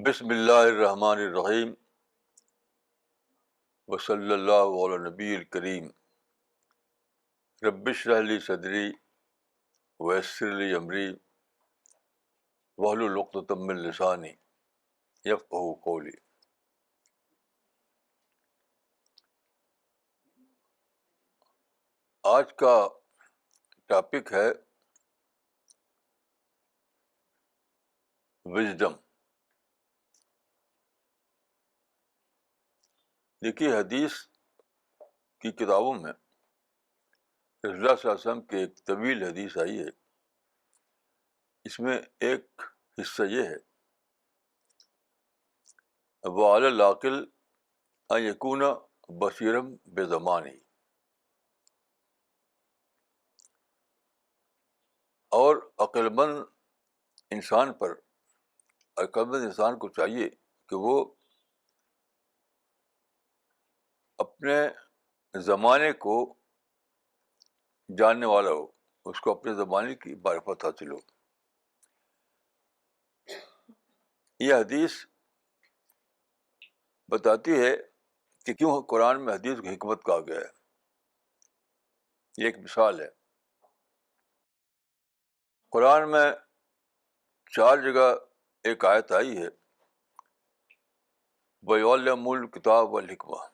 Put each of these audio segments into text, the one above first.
بسم اللہ الرحمن الرحیم وصلی اللہ علی نبی الکریم رب اشرح لی صدری ویسر لی امری واحلل عقدۃ من لسانی یفقہوا قولی۔ آج کا ٹاپک ہے وژڈم۔ دیکھیے، حدیث کی کتابوں میں رسول اللہ صلی اللہ علیہ وسلم کی ایک طویل حدیث آئی ہے۔ اس میں ایک حصہ یہ ہے، وَعَلَى الْعَاقِلِ أَن يَكُونَ بَصِيرًا بِزَمَانِهِ، اور عقل مند انسان کو چاہیے کہ وہ اپنے زمانے کو جاننے والا ہو، اس کو اپنے زمانے کی معرفت حاصل ہو۔ یہ حدیث بتاتی ہے کہ کیوں قرآن میں حدیث کو حکمت کہا گیا ہے۔ یہ ایک مثال ہے۔ قرآن میں 4 جگہ ایک آیت آئی ہے، وَيُعَلِّمُ الْكِتَابَ وَالْحِکمَةَ۔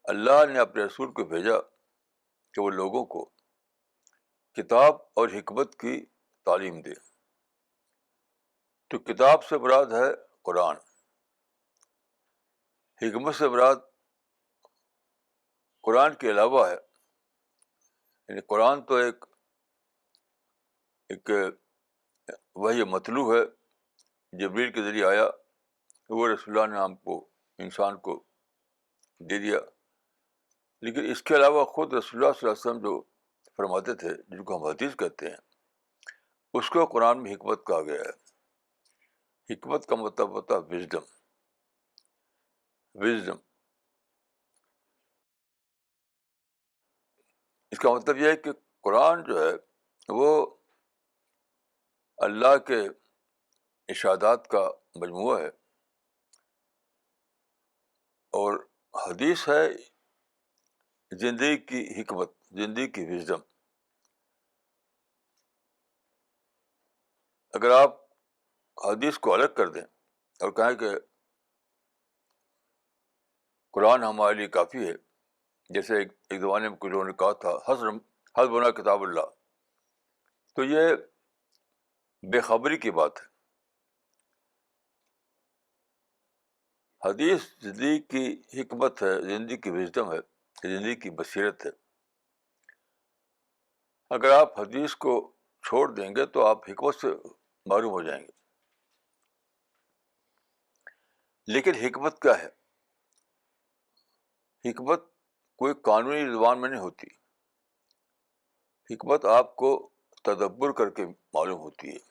اللہ نے اپنے رسول کو بھیجا کہ وہ لوگوں کو کتاب اور حکمت کی تعلیم دے۔ تو کتاب سے مراد ہے قرآن، حکمت سے مراد قرآن کے علاوہ ہے۔ یعنی قرآن تو ایک وحی مطلوع ہے، جبریل کے ذریعے آیا، وہ رسول اللہ نے ہم کو، انسان کو دے دیا۔ لیکن اس کے علاوہ خود رسول اللہ صلی اللہ علیہ وسلم جو فرماتے تھے، جن کو ہم حدیث کہتے ہیں، اس کو قرآن میں حکمت کہا گیا ہے۔ حکمت کا مطلب ہوتا ہے وژڈم۔ اس کا مطلب یہ ہے کہ قرآن جو ہے وہ اللہ کے ارشادات کا مجموعہ ہے، اور حدیث ہے زندگی کی حکمت، زندگی کی وژڈم۔ اگر آپ حدیث کو الگ کر دیں اور کہیں کہ قرآن ہمارے لیے کافی ہے، جیسے ایک زمانے میں کچھ لوگوں نے کہا تھا حسبنا کتاب اللہ، تو یہ بے خبری کی بات ہے۔ حدیث زندگی کی حکمت ہے، زندگی کی وژڈم ہے، زندگی کی بصیرت ہے۔ اگر آپ حدیث کو چھوڑ دیں گے تو آپ حکمت سے محروم ہو جائیں گے۔ لیکن حکمت کیا ہے؟ حکمت کوئی قانونی زبان میں نہیں ہوتی۔ حکمت آپ کو تدبر کر کے معلوم ہوتی ہے۔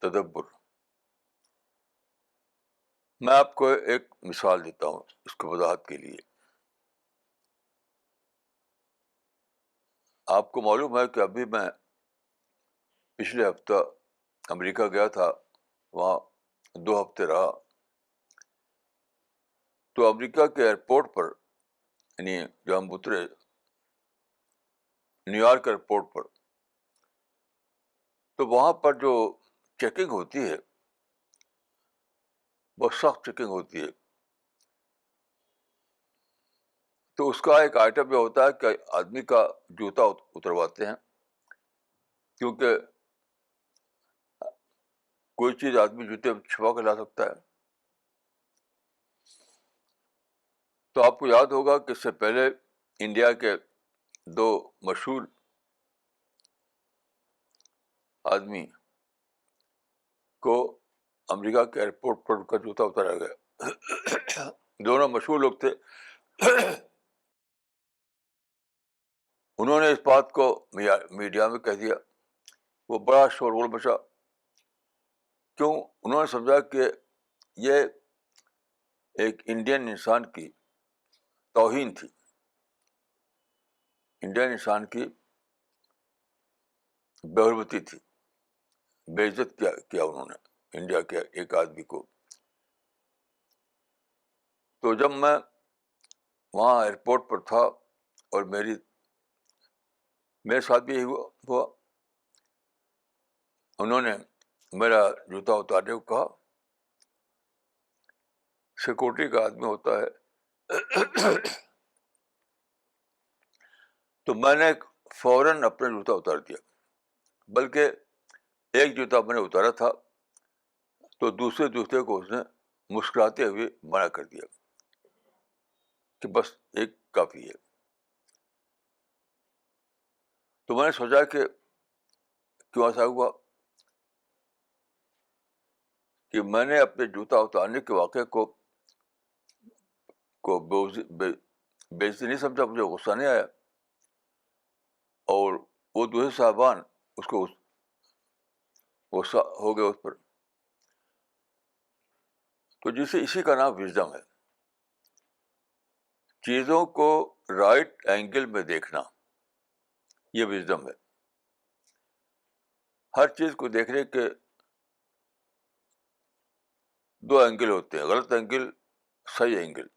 تدبر۔ میں آپ کو ایک مثال دیتا ہوں اس کی وضاحت کے لیے۔ آپ کو معلوم ہے کہ ابھی میں پچھلے ہفتہ امریکہ گیا تھا، وہاں 2 ہفتے رہا۔ تو امریکہ کے ایئرپورٹ پر، یعنی جب ہم اترے نیو یارک ایئرپورٹ پر، تو وہاں پر جو چیکنگ ہوتی ہے، بہت سخت چیکنگ ہوتی ہے۔ تو اس کا ایک آئٹم یہ ہوتا ہے کہ آدمی کا جوتا اترواتے ہیں، کیونکہ کوئی چیز آدمی جوتے میں چھپا کے لا سکتا ہے۔ تو آپ کو یاد ہوگا کہ اس سے پہلے انڈیا کے 2 مشہور آدمی کو امریکہ کے ایئرپورٹ پر ان کا جوتا اتارا گیا۔ دونوں مشہور لوگ تھے۔ انہوں نے اس بات کو میڈیا میں کہہ دیا، وہ بڑا شورغل مچا۔ کیوں؟ انہوں نے سمجھا کہ یہ ایک انڈین انسان کی توہین تھی، انڈین انسان کی بے حرمتی تھی، بے عزت کیا انہوں نے۔ انڈیا کے ایک آدمی کو. تو جب میں وہاں ایئرپورٹ پر تھا اور میرے ساتھ بھی یہی ہوا. انہوں نے میرا جوتا اتارنے کو کہا. سیکورٹی کا آدمی ہوتا ہے. تو میں نے فوراً اپنا جوتا اتار دیا. بلکہ ایک جوتا میں نے اتارا تھا تو دوسرے جوتے کو اس نے مسکراتے ہوئے منع کر دیا کہ بس ایک کافی ہے. تو میں نے سوچا کہ کیوں ایسا ہوا کہ میں نے اپنے جوتا اتارنے کے واقعے کو بےعزتی نہیں سمجھا. مجھے غصہ نہیں آیا. اور وہ دوسرے صاحبان اس کو غصہ ہو گئے اس پر. تو جسے اسی کا نام وژڈم ہے. چیزوں کو رائٹ اینگل میں دیکھنا، یہ وژڈم ہے. ہر چیز کو دیکھنے کے دو اینگل ہوتے ہیں، غلط اینگل، صحیح اینگل.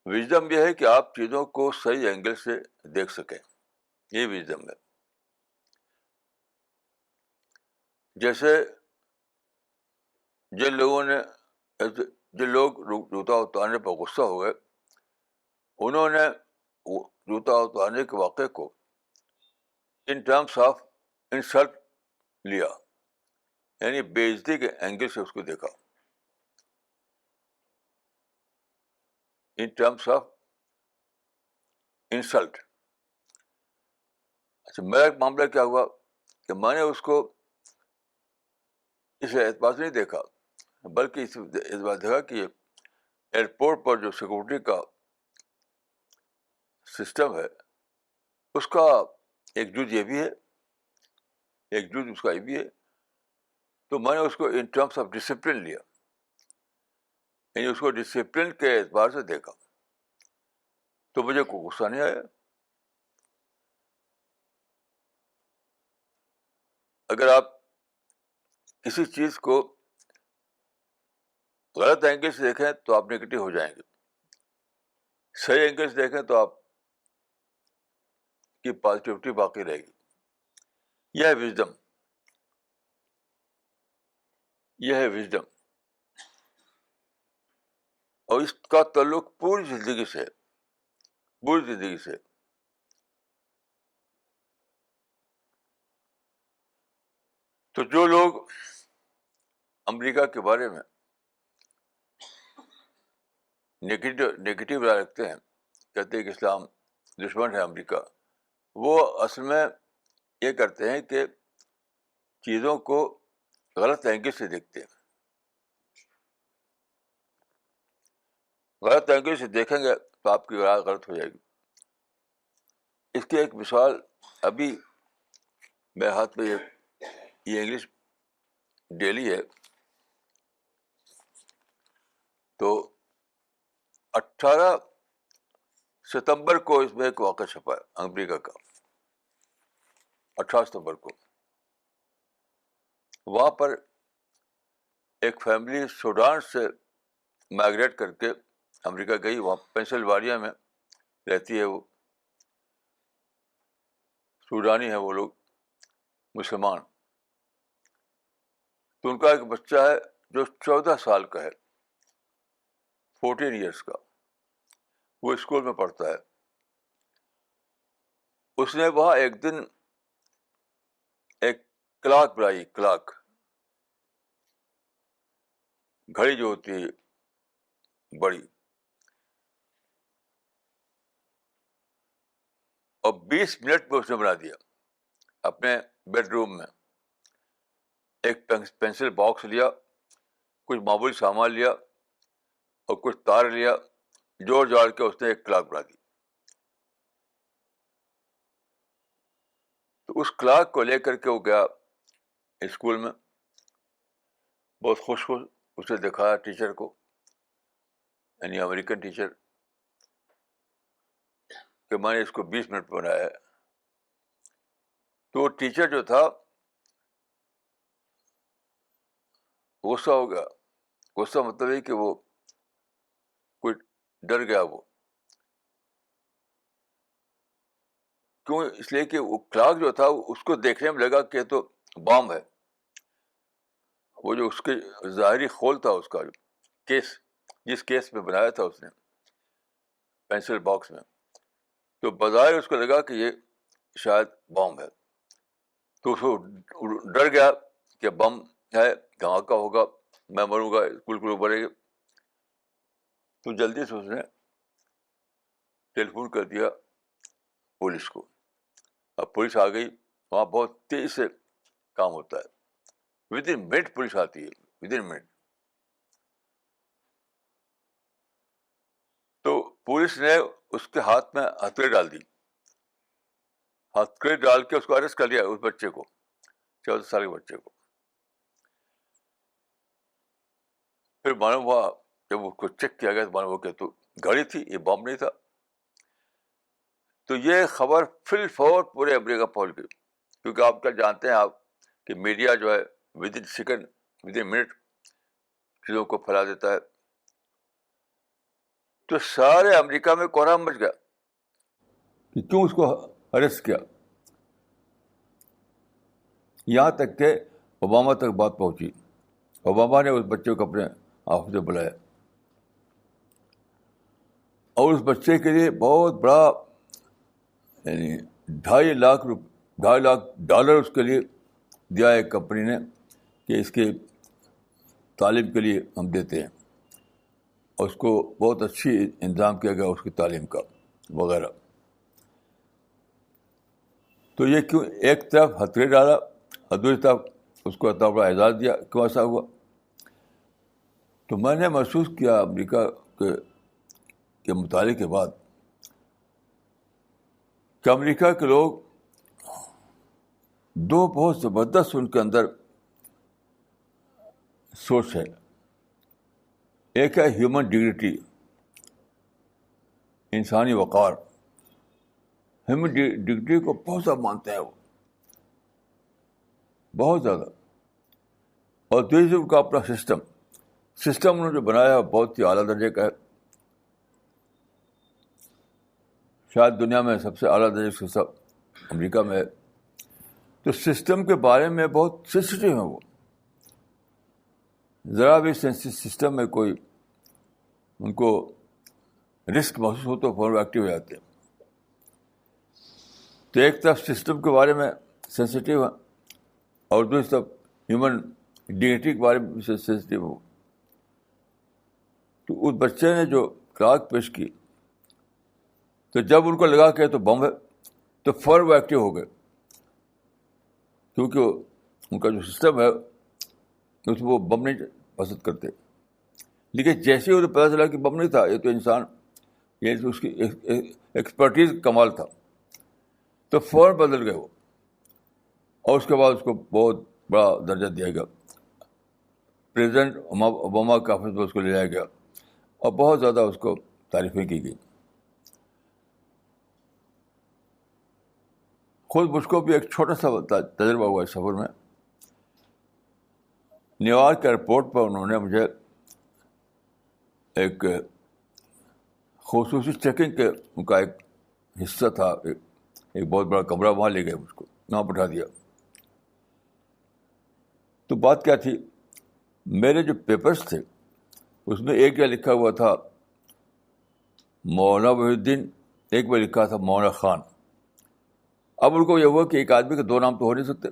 وژڈم یہ ہے کہ آپ چیزوں کو صحیح اینگل سے دیکھ سکیں، یہ وژڈم ہے. جیسے جن لوگ جوتا اتارنے پر غصہ ہو گئے، انہوں نے جوتا اتارنے کے واقعے کو ان ٹرمس آف انسلٹ لیا، یعنی بے عزتی کے اینگل سے اس کو دیکھا. In terms of insult. اچھا، میرا معاملہ کیا ہوا کہ میں نے اس کو اس اعتبار سے نہیں دیکھا، بلکہ اس اعتبار دیکھا کہ ایئرپورٹ پر جو سیکورٹی کا سسٹم ہے اس کا ایک جز یہ بھی ہے، ایک جز اس کا یہ بھی ہے. تو میں نے اس کو ان ٹرمس آف ڈسپلن لیا، یعنی اس کو ڈسپلن کے اعتبار سے دیکھا. تو مجھے کوئی غصہ نہیں آیا. اگر آپ کسی چیز کو غلط اینگل سے دیکھیں تو آپ نگیٹو ہو جائیں گے، صحیح اینگل سے دیکھیں تو آپ کی پازیٹیوٹی باقی رہے گی. یہ ہے وژڈم، یہ ہے وژڈم. اور اس کا تعلق پوری زندگی سے ہے، پوری زندگی سے. تو جو لوگ امریکہ کے بارے میں نگیٹو رائے رکھتے ہیں، کہتے ہیں کہ اسلام دشمن ہے امریکہ، وہ اصل میں یہ کرتے ہیں کہ چیزوں کو غلط اینگل سے دیکھتے ہیں. غلط اینگل سے دیکھیں گے تو آپ کی رائے غلط ہو جائے گی. اس کی ایک مثال ابھی میرے ہاتھ میں یہ انگلش ڈیلی ہے. تو 18 ستمبر کو اس میں ایک واقعہ چھپا ہے امریکہ کا. 18 ستمبر کو وہاں پر ایک فیملی سوڈان سے مائگریٹ کر کے امریکہ گئی. وہاں پینسلوانیا میں رہتی ہے وہ، سوڈانی ہے وہ لوگ، مسلمان. تو ان کا ایک بچہ ہے جو 14 سال کا ہے، 14 ایئرس کا. وہ اسکول میں پڑھتا ہے. اس نے وہاں ایک دن ایک کلاک بنائی، کلاک، گھڑی جو ہوتی ہے بڑی، اور 20 منٹ میں اس نے بنا دیا اپنے بیڈ روم میں. ایک پینسل باکس لیا، کچھ معمولی سامان لیا اور کچھ تار لیا، جوڑ جاڑ کے اس نے ایک کلاک بنا دی. تو اس کلاک کو لے کر کے وہ گیا اسکول میں، بہت خوش اسے دکھایا ٹیچر کو، یعنی امریکن ٹیچر، کہ میں نے اس کو 20 منٹ بنایا ہے. تو وہ ٹیچر جو تھا غصہ ہو گیا. غصہ مطلب ہے کہ وہ کوئی ڈر گیا. وہ کیوں؟ اس لیے کہ وہ کلاک جو تھا اس کو دیکھنے میں لگا کہ تو بام ہے. وہ جو اس کے ظاہری خول تھا اس کا جو کیس، جس کیس میں بنایا تھا اس نے پینسل باکس میں، تو بظاہر اس کو لگا کہ یہ شاید بم ہے. تو اس کو ڈر گیا کہ بم ہے، دھماکہ ہوگا، میں مروں گا، اسکول کو بڑھے گا. تو جلدی سے اس نے ٹیلی فون کر دیا پولیس کو. اب پولیس آ گئی. وہاں بہت تیزی سے کام ہوتا ہے. ود ان منٹ پولیس آتی ہے، ود ان منٹ. تو پولیس نے اس کے ہاتھ میں ہتھیلی ڈال دی. ہتھیلی ڈال کے اس کو اریسٹ کر لیا، اس بچے کو، 14 سال کے بچے کو. پھر معلوم ہوا جب اس کو چیک کیا گیا تو معلوم ہوا کہ تو گھڑی تھی، یہ بم نہیں تھا. تو یہ خبر فی الفور پورے امریکہ پہنچ گئی. کیونکہ آپ کیا جانتے ہیں آپ کہ میڈیا جو ہے with in second, with in minute چیزوں کو پھیلا دیتا ہے. تو سارے امریکہ میں کوہرام مچ گیا کہ کیوں اس کو اریسٹ کیا. یہاں تک کہ اوباما تک بات پہنچی. اوباما نے اس بچے کو اپنے آفس میں بلایا اور اس بچے کے لیے بہت بڑا، یعنی $2.5 لاکھ اس کے لیے دیا ایک کمپنی نے کہ اس کے تعلیم کے لیے ہم دیتے ہیں. اور اس کو بہت اچھی انتظام کیا گیا اس کی تعلیم کا وغیرہ. تو یہ کیوں ایک طرف ہتھیلی ڈالا اور دوسری طرف اس کو اتنا بڑا اعزاز دیا؟ کیوں ایسا ہوا؟ تو میں نے محسوس کیا امریکہ کے مطالعے کے بعد کہ امریکہ کے لوگ دو بہت زبردست ان کے اندر سوچ ہے. ایک ہے ہیومن ڈگنیٹی، انسانی وقار. ہیومن ڈگنیٹی کو بہت زیادہ مانتے ہیں وہ، بہت زیادہ. اور دوسری ان کا اپنا سسٹم انہوں نے جو بنایا ہے بہت ہی اعلیٰ درجے کا ہے. شاید دنیا میں سب سے اعلیٰ درجے کا سسٹم امریکہ میں ہے. تو سسٹم کے بارے میں بہت سینسیٹیو ہیں وہ. ذرا بھی سسٹم میں کوئی ان کو رسک محسوس ہو تو فوراً ایکٹیو ہو جاتے ہیں. تو ایک طرف سسٹم کے بارے میں سینسیٹیو ہے اور دوسری طرف ہیومن ڈگنیٹی کے بارے میں سینسیٹیو ہو. تو اس بچے نے جو کلاک پیش کی تو جب ان کو لگا کہ تو بم ہے تو فوراً وہ ایکٹیو ہو گئے، کیونکہ ان کا جو سسٹم ہے اس میں وہ بم نہیں پسند کرتے. لیکن جیسے ہی انہیں پتا چلا کہ بم نہیں تھا، یہ تو انسان، یہ تو اس کی ایکسپرٹیز کمال تھا، تو فوراً بدل گئے وہ. اور اس کے بعد اس کو بہت بڑا درجہ دیا گیا. پریزیڈنٹ اوباما کے آفس میں اس کو لے جایا گیا اور بہت زیادہ اس کو تعریفیں کی گئی. خود مجھ کو بھی ایک چھوٹا سا تجربہ ہوا اس سفر میں. نیو یارک ایئرپورٹ پر انہوں نے مجھے ایک خصوصی چیکنگ کے ان کا ایک حصہ تھا، ایک بہت بڑا کمرہ، وہاں لے گئے مجھ کو، وہاں بٹھا دیا. تو بات کیا تھی، میرے جو پیپرز تھے اس میں ایک جگہ لکھا ہوا تھا مولانا وحید الدین، ایک میں لکھا تھا مولانا خان. اب ان کو یہ ہوا کہ ایک آدمی کے دو نام تو ہو نہیں سکتے.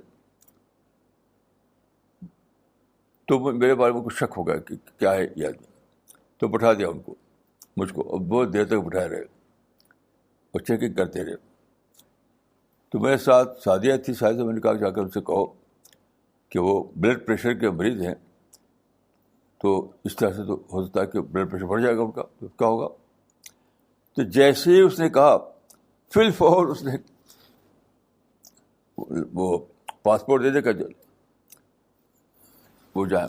تو میرے بارے میں کچھ شک ہو گیا کہ کیا ہے یہ آدمی. تو بٹھا دیا ان کو، مجھ کو، اور بہت دیر تک بٹھائے رہے اور چیکنگ کرتے رہے. تو میرے ساتھ سعدیہ تھی. شاید میں نے کہا جا کر ان سے کہو کہ وہ بلڈ پریشر کے مریض ہیں، تو اس طرح سے تو ہو سکتا ہے کہ بلڈ پریشر بڑھ جائے گا ان کا، تو کیا ہوگا. تو جیسے ہی اس نے کہا فی الفور اس نے وہ پاسپورٹ دے دے کر وہ جائیں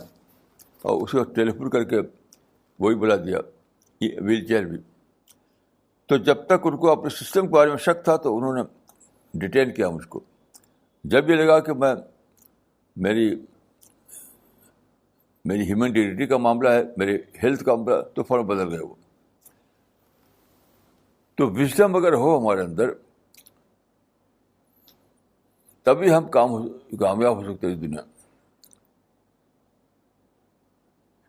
اور اس کو ٹیلی فون کر کے وہی بلا دیا، یہ ویل چیئر بھی. تو جب تک ان کو اپنے سسٹم کے بارے میں شک تھا تو انہوں نے ڈیٹین کیا مجھ کو. جب یہ لگا کہ میری میری ہیومن ڈگنیٹی کا معاملہ ہے, میرے ہیلتھ کا معاملہ, تو فوراً بدل گئے وہ. تو وژڈم اگر ہو ہمارے اندر تبھی ہم کامیاب ہو سکتے ہیں اس دنیا میں.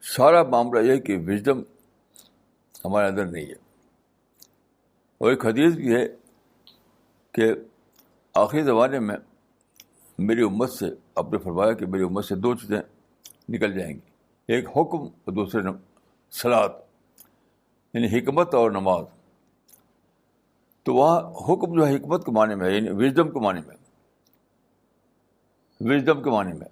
سارا معاملہ یہ ہے کہ وژڈم ہمارے اندر نہیں ہے. اور ایک حدیث بھی ہے کہ آخری زمانے میں میری امت سے, آپ نے فرمایا کہ میری امت سے دو چیزیں نکل جائیں گی, ایک حکم اور دوسرے صلاۃ, یعنی حکمت اور نماز. تو وہاں حکم جو ہے حکمت کے معنی میں ہے, یعنی وژڈم کے معنی میں, وژڈم کے معنی میں.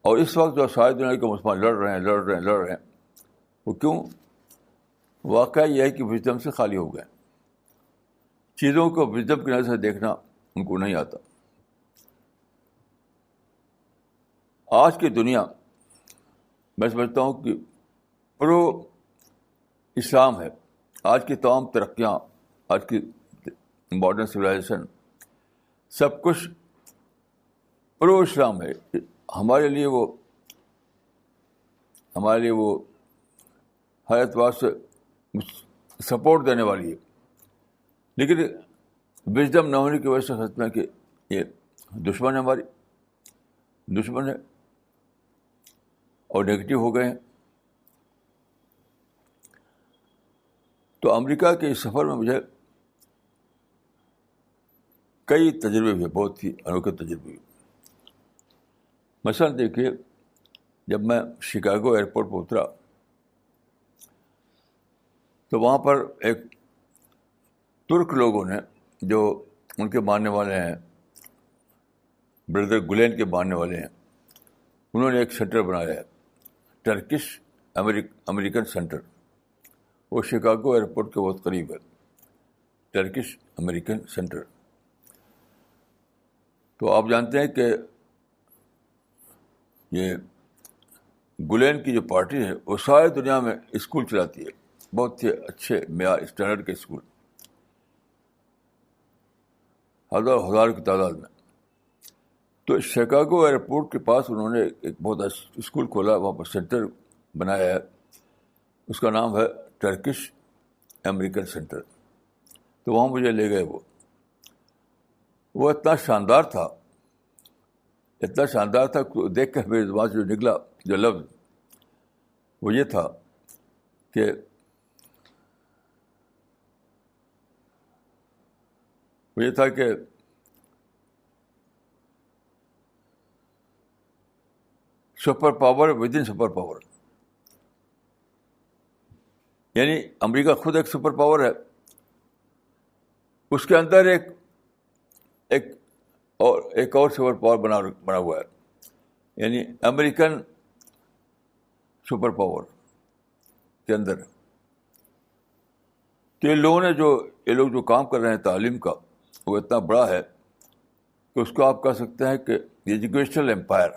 اور اس وقت جو ساری دنیا کے مسلمان لڑ رہے ہیں, وہ کیوں؟ واقعہ یہ ہے کہ وژڈم سے خالی ہو گئے. چیزوں کو وژڈم کی نظر سے دیکھنا ان کو نہیں آتا. آج کی دنیا میں سمجھتا ہوں کہ پرو اسلام ہے. آج کی تمام ترقیاں, آج کی ماڈرن سویلائزیشن, سب کچھ پرو اسلام ہے. ہمارے لیے وہ ہر اعتبار سے سپورٹ دینے والی ہے. لیکن وژڈم نہ ہونے کی وجہ سے سمجھتے ہیں کہ یہ دشمن ہے, ہماری دشمن ہے, اور نیگیٹو ہو گئے ہیں. تو امریکہ کے اس سفر میں مجھے کئی تجربے ہوئے, بہت ہی انوکھے تجربے ہوئے. مثلاً دیکھیے, جب میں شکاگو ایئرپورٹ پہ اترا تو وہاں پر ایک ترک لوگوں نے, جو ان کے ماننے والے ہیں, بردر گلین کے ماننے والے ہیں, انہوں نے ایک سینٹر بنایا ہے, ٹرکش امریکن سینٹر. وہ شکاگو ایئرپورٹ کے بہت قریب ہے, ٹرکش امریکن سینٹر. تو آپ جانتے ہیں کہ یہ گلین کی جو پارٹی ہے وہ ساری دنیا میں اسکول چلاتی ہے, بہت ہی اچھے معیار اسٹینڈرڈ کے اسکول, ہزار کی تعداد میں. تو شکاگو ایئرپورٹ کے پاس انہوں نے ایک بہت اچھا اسکول کھولا, وہاں پر سینٹر بنایا ہے, اس کا نام ہے ٹرکش امریکن سینٹر. تو وہاں مجھے لے گئے. وہ اتنا شاندار تھا کہ دیکھ کر میری زبان سے جو نکلا جو لفظ وہ یہ تھا کہ super power with in super power. یعنی امریکہ خود ایک سپر پاور ہے, اس کے اندر ایک اور سپر پاور بنا ہوا ہے, یعنی امریکن سپر پاور کے اندر. تو یہ لوگ جو کام کر رہے ہیں تعلیم کا, وہ اتنا بڑا ہے کہ اس کو آپ کہہ سکتے ہیں کہ ایجوکیشنل امپائر.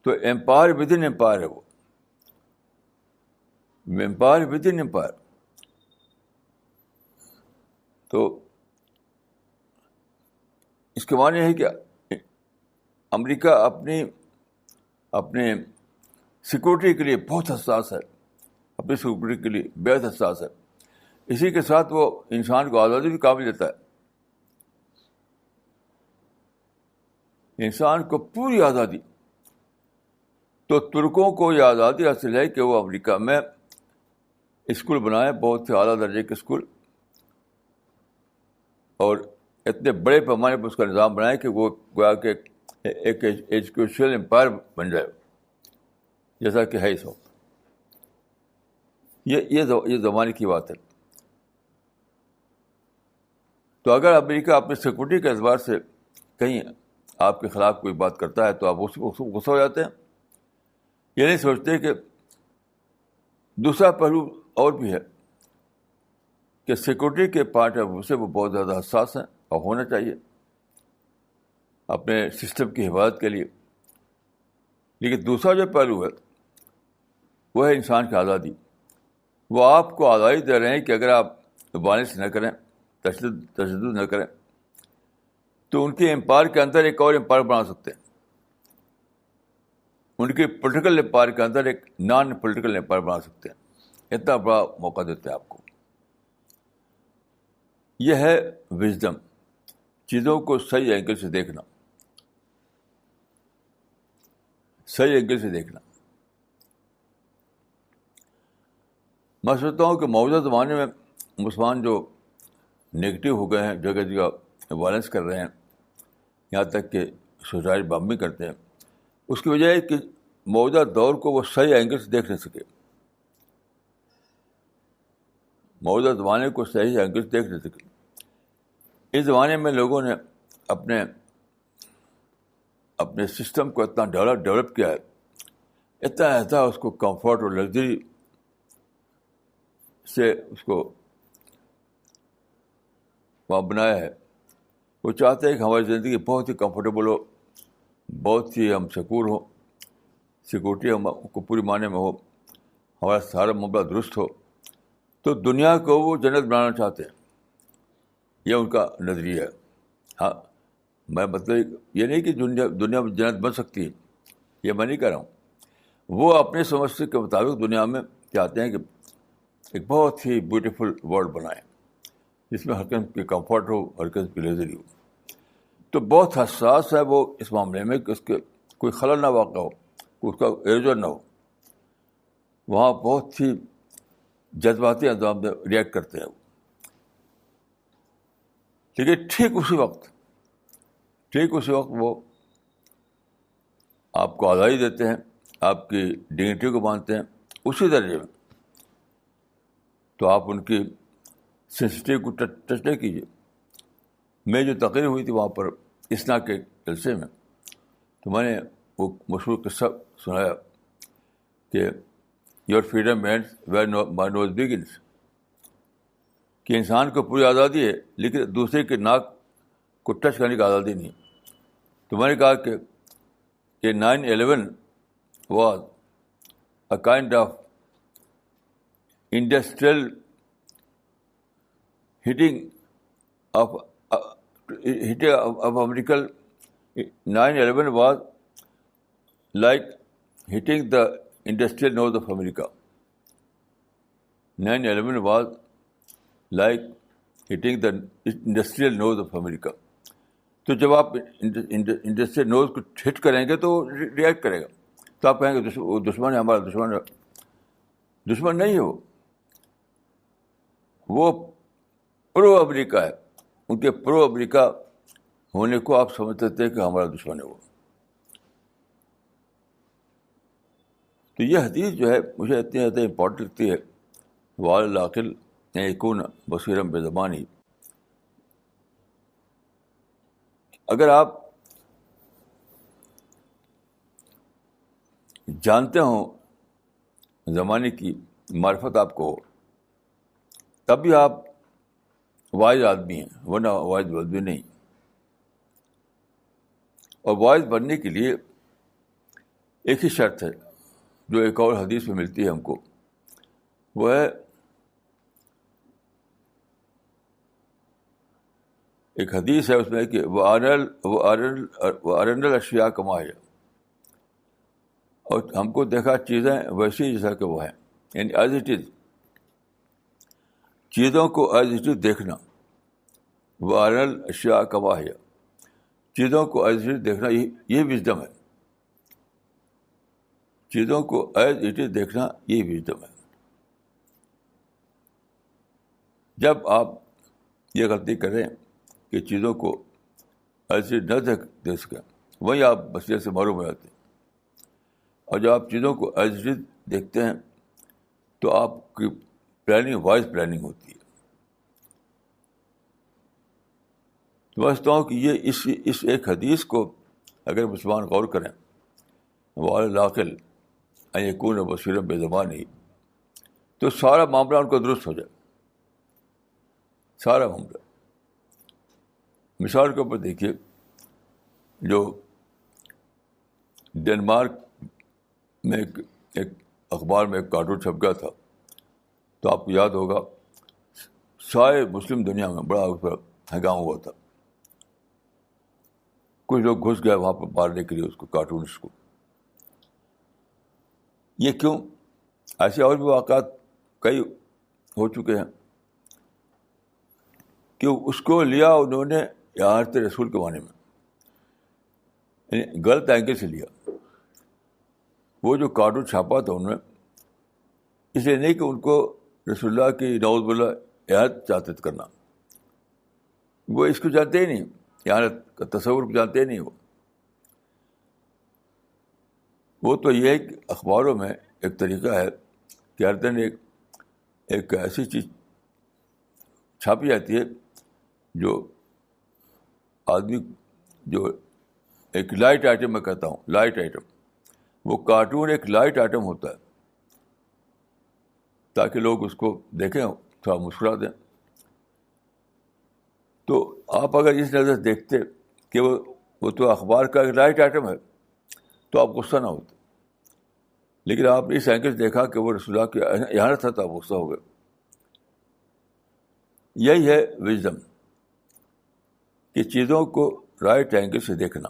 تو امپائر ود ان امپائر ہے, وہ امپائر ود ان امپائر. تو اس کے معنی ہے کہ امریکہ اپنے سیکورٹی کے لیے بہت حساس ہے, اپنی سیکورٹی کے لیے بےحد حساس ہے. اسی کے ساتھ وہ انسان کو آزادی بھی قابل دیتا ہے, انسان کو پوری آزادی. تو ترکوں کو یہ آزادی حاصل ہے کہ وہ امریکہ میں اسکول بنائے, بہت ہی اعلیٰ درجے کے اسکول, اور اتنے بڑے پیمانے پر اس کا نظام بنائے کہ وہ گویا کہ ایک ایجوکیشنل امپائر بن جائے, جیسا کہ ہے اس وقت. یہ زمانے کی بات ہے. تو اگر امریکہ اپنی سیکورٹی کے اعتبار سے کہیں آپ کے خلاف کوئی بات کرتا ہے تو آپ اس کو غصہ ہو جاتے ہیں. یہ نہیں سوچتے کہ دوسرا پہلو اور بھی ہے کہ سیکورٹی کے پارٹ آف سے وہ بہت زیادہ حساس ہیں, اور ہونا چاہیے اپنے سسٹم کی حفاظت کے لیے. لیکن دوسرا جو پہلو ہے وہ ہے انسان کی آزادی. وہ آپ کو آزادی دے رہے ہیں کہ اگر آپ وائلنس نہ کریں, تشدد نہ کریں, تو ان کے امپائر کے اندر ایک اور امپائر بنا سکتے ہیں. ان کے پولیٹیکل امپائر کے اندر ایک نان پولیٹیکل امپائر بنا سکتے ہیں. اتنا بڑا موقع دیتے ہیں آپ کو. یہ ہے وژڈم، چیزوں کو صحیح اینگل سے دیکھنا، صحیح اینگل سے دیکھنا. میں سوچتا ہوں کہ موجودہ زمانے میں مسلمان جو نگیٹو ہو گئے ہیں، جگہ جگہ وائلنس کر رہے ہیں، یہاں تک کہ سوسائڈ بمبنگ کرتے ہیں، اس کی وجہ ہے کہ موجودہ دور کو وہ صحیح اینگل سے دیکھ نہیں سکے. موجودہ زمانے کو صحیح اینگل سے دیکھ نہیں سکے. اس زمانے میں لوگوں نے اپنے سسٹم کو اتنا ڈیولپ کیا ہے، اتنا اس کو کمفرٹ اور لگژری سے اس کو وہاں بنایا ہے. وہ چاہتے ہیں کہ ہماری زندگی بہت ہی کمفرٹیبل ہو، بہت ہی ہم سکون ہو، سیکورٹی ہم کو پوری معنی میں ہو، ہمارا سارا معاملہ درست ہو. تو دنیا کو وہ جنت بنانا چاہتے ہیں. یہ ان کا نظریہ ہے. ہاں، میں مطلب یہ نہیں کہ دنیا میں جنت بن سکتی ہے، یہ میں نہیں کہہ رہا ہوں. وہ اپنے سمجھ کے مطابق دنیا میں چاہتے ہیں کہ ایک بہت ہی بیوٹیفل ورلڈ بنائیں جس میں ہر قسم کی کمفرٹ ہو، ہر قسم کی لیزری ہو. تو بہت حساس ہے وہ اس معاملے میں کہ اس کے کوئی خلل نہ واقع ہو، اس کا ایروجن نہ ہو. وہاں بہت ہی جذباتی انداز میں ریئیکٹ کرتے ہیں. لیکن ٹھیک اسی وقت وہ آپ کو آزادی دیتے ہیں، آپ کی ڈگنیٹی کو مانتے ہیں اسی درجے میں. تو آپ ان کی سینسٹیو کو ٹچ نہیں کیجیے. میں جو تقریر ہوئی تھی وہاں پر اسنا کے جلسے میں، تو میں نے وہ مشہور قصہ سنایا کہ your freedom ends where my nose begins, کہ انسان کو پوری آزادی ہے لیکن دوسرے کے ناک کو ٹچ کرنے کی آزادی نہیں. تو میں نے کہا کہ 9/11 was a kind of industrial hitting of American. 9/11 was like hitting the industrial nose of America. 9/11 was like hitting the industrial nose of America. تو جب آپ انڈسٹریل نوز کو ہٹ کریں گے تو ریئیکٹ کرے گا. تو آپ کہیں گے وہ دشمن ہے، ہمارا دشمن ہے. دشمن نہیں ہے وہ پرو امریکہ ہے. ان کے پرو امریکہ ہونے کو آپ سمجھتے تھے کہ ہمارا دشمن ہے وہ. تو یہ حدیث جو ہے مجھے اتنی زیادہ امپورٹنٹ لگتی ہے، وَعَلَى الْعَاقِلِ أَن يَكُونَ بَصِيرًا بِزَمَانِهِ. اگر آپ جانتے ہوں زمانے کی معرفت آپ کو ہو، تب بھی آپ وائز آدمی ہیں، ورنہ وائز آدمی نہیں. اور وائز بننے کے لیے ایک ہی شرط ہے جو ایک اور حدیث میں ملتی ہے ہم کو، وہ ہے ایک حدیث ہے اس میں کہ وَأَرَنَا الْأَشْيَاءَ كَمَا هِيَ، اور ہم کو دیکھا چیزیں ویسی جیسا کہ وہ ہیں، یعنی ایز اٹ از. چیزوں کو ایز اٹ از دیکھنا، وَأَرَنَا الْأَشْيَاءَ كَمَا هِيَ، چیزوں کو ایز اٹ از دیکھنا، یہ وژڈم ہے. چیزوں کو ایز اٹ از دیکھنا یہ وژڈم ہے. جب آپ یہ غلطی کریں کہ چیزوں کو ایسے نہ دیکھ سکیں، وہیں آپ بصیرت سے محروم ہو جاتے ہیں. اور جب آپ چیزوں کو ایز اٹ از دیکھتے ہیں تو آپ کی پلاننگ وائز پلاننگ ہوتی ہے. تو میں سمجھتا ہوں کہ یہ اس ایک حدیث کو اگر مسلمان غور کریں، وَعَلَى الْعَاقِلِ أَن يَكُونَ بَصِيرًا بِزَمَانِهِ، تو سارا معاملہ ان کو درست ہو جائے، سارا معاملہ. مثال کے اوپر دیکھیے، جو ڈنمارک میں ایک اخبار میں ایک کارٹون چھپ گیا تھا، تو آپ کو یاد ہوگا سارے مسلم دنیا میں بڑا اس پر ہنگامہ ہوا تھا. کچھ لوگ گھس گئے وہاں پر مارنے کے لیے اس کو، کارٹونسٹ کو. یہ کیوں؟ ایسے اور بھی واقعات کئی ہو چکے ہیں کہ اس کو لیا انہوں نے اعانت رسول کے معنی میں، یعنی غلط اینگل سے لیا. وہ جو کارٹون چھاپا تھا انہوں نے، اس لیے نہیں کہ ان کو رسول اللہ کی نعوذ باللہ اعانت چاہتے کرنا، وہ اس کو جانتے ہی نہیں، اعانت کا تصور کو جانتے ہی نہیں. وہ تو یہ ہے کہ اخباروں میں ایک طریقہ ہے کہ ہر دن ایک ایسی چیز چھاپی جاتی ہے جو آدمی، جو ایک لائٹ آئٹم میں کہتا ہوں، لائٹ آئٹم، وہ کارٹون ایک لائٹ آئٹم ہوتا ہے تاکہ لوگ اس کو دیکھیں، تھوڑا مسکرا دیں. تو آپ اگر اس نظر سے دیکھتے کہ وہ تو اخبار کا ایک لائٹ آئٹم ہے تو آپ غصہ نہ ہوتے، لیکن آپ نے اس اینگل سے دیکھا کہ وہ رسول اللہ کی اعانت ہے تو آپ غصہ ہو گئے. یہی ہے وژڈم، کہ چیزوں کو رائٹ اینگل سے دیکھنا.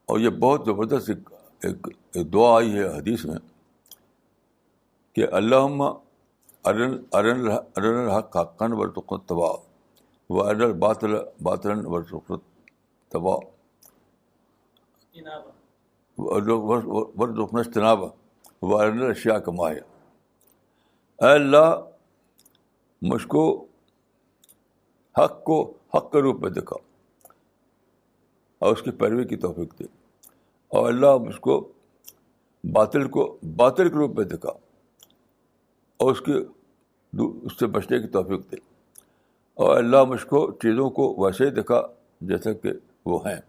اور یہ بہت زبردست ایک دعا آئی ہے حدیث میں کہ اللہم ارنا الحق حقا وارزقنا اتباعہ وارنا الباطل باطلا وارزقنا اتباعہ وارزقنا اجتنابہ وارنا الاشیاء کما ہی. اے اللہ، مجھ کو حق کے روپ میں دکھا اور اس کی پیروی کی توفیق دے، اور اللہ مجھ کو باطل کے روپ میں دکھا اور اس سے بچنے کی توفیق دے، اور اللہ مجھ کو چیزوں کو ویسے ہی دکھا جیسا کہ وہ ہیں.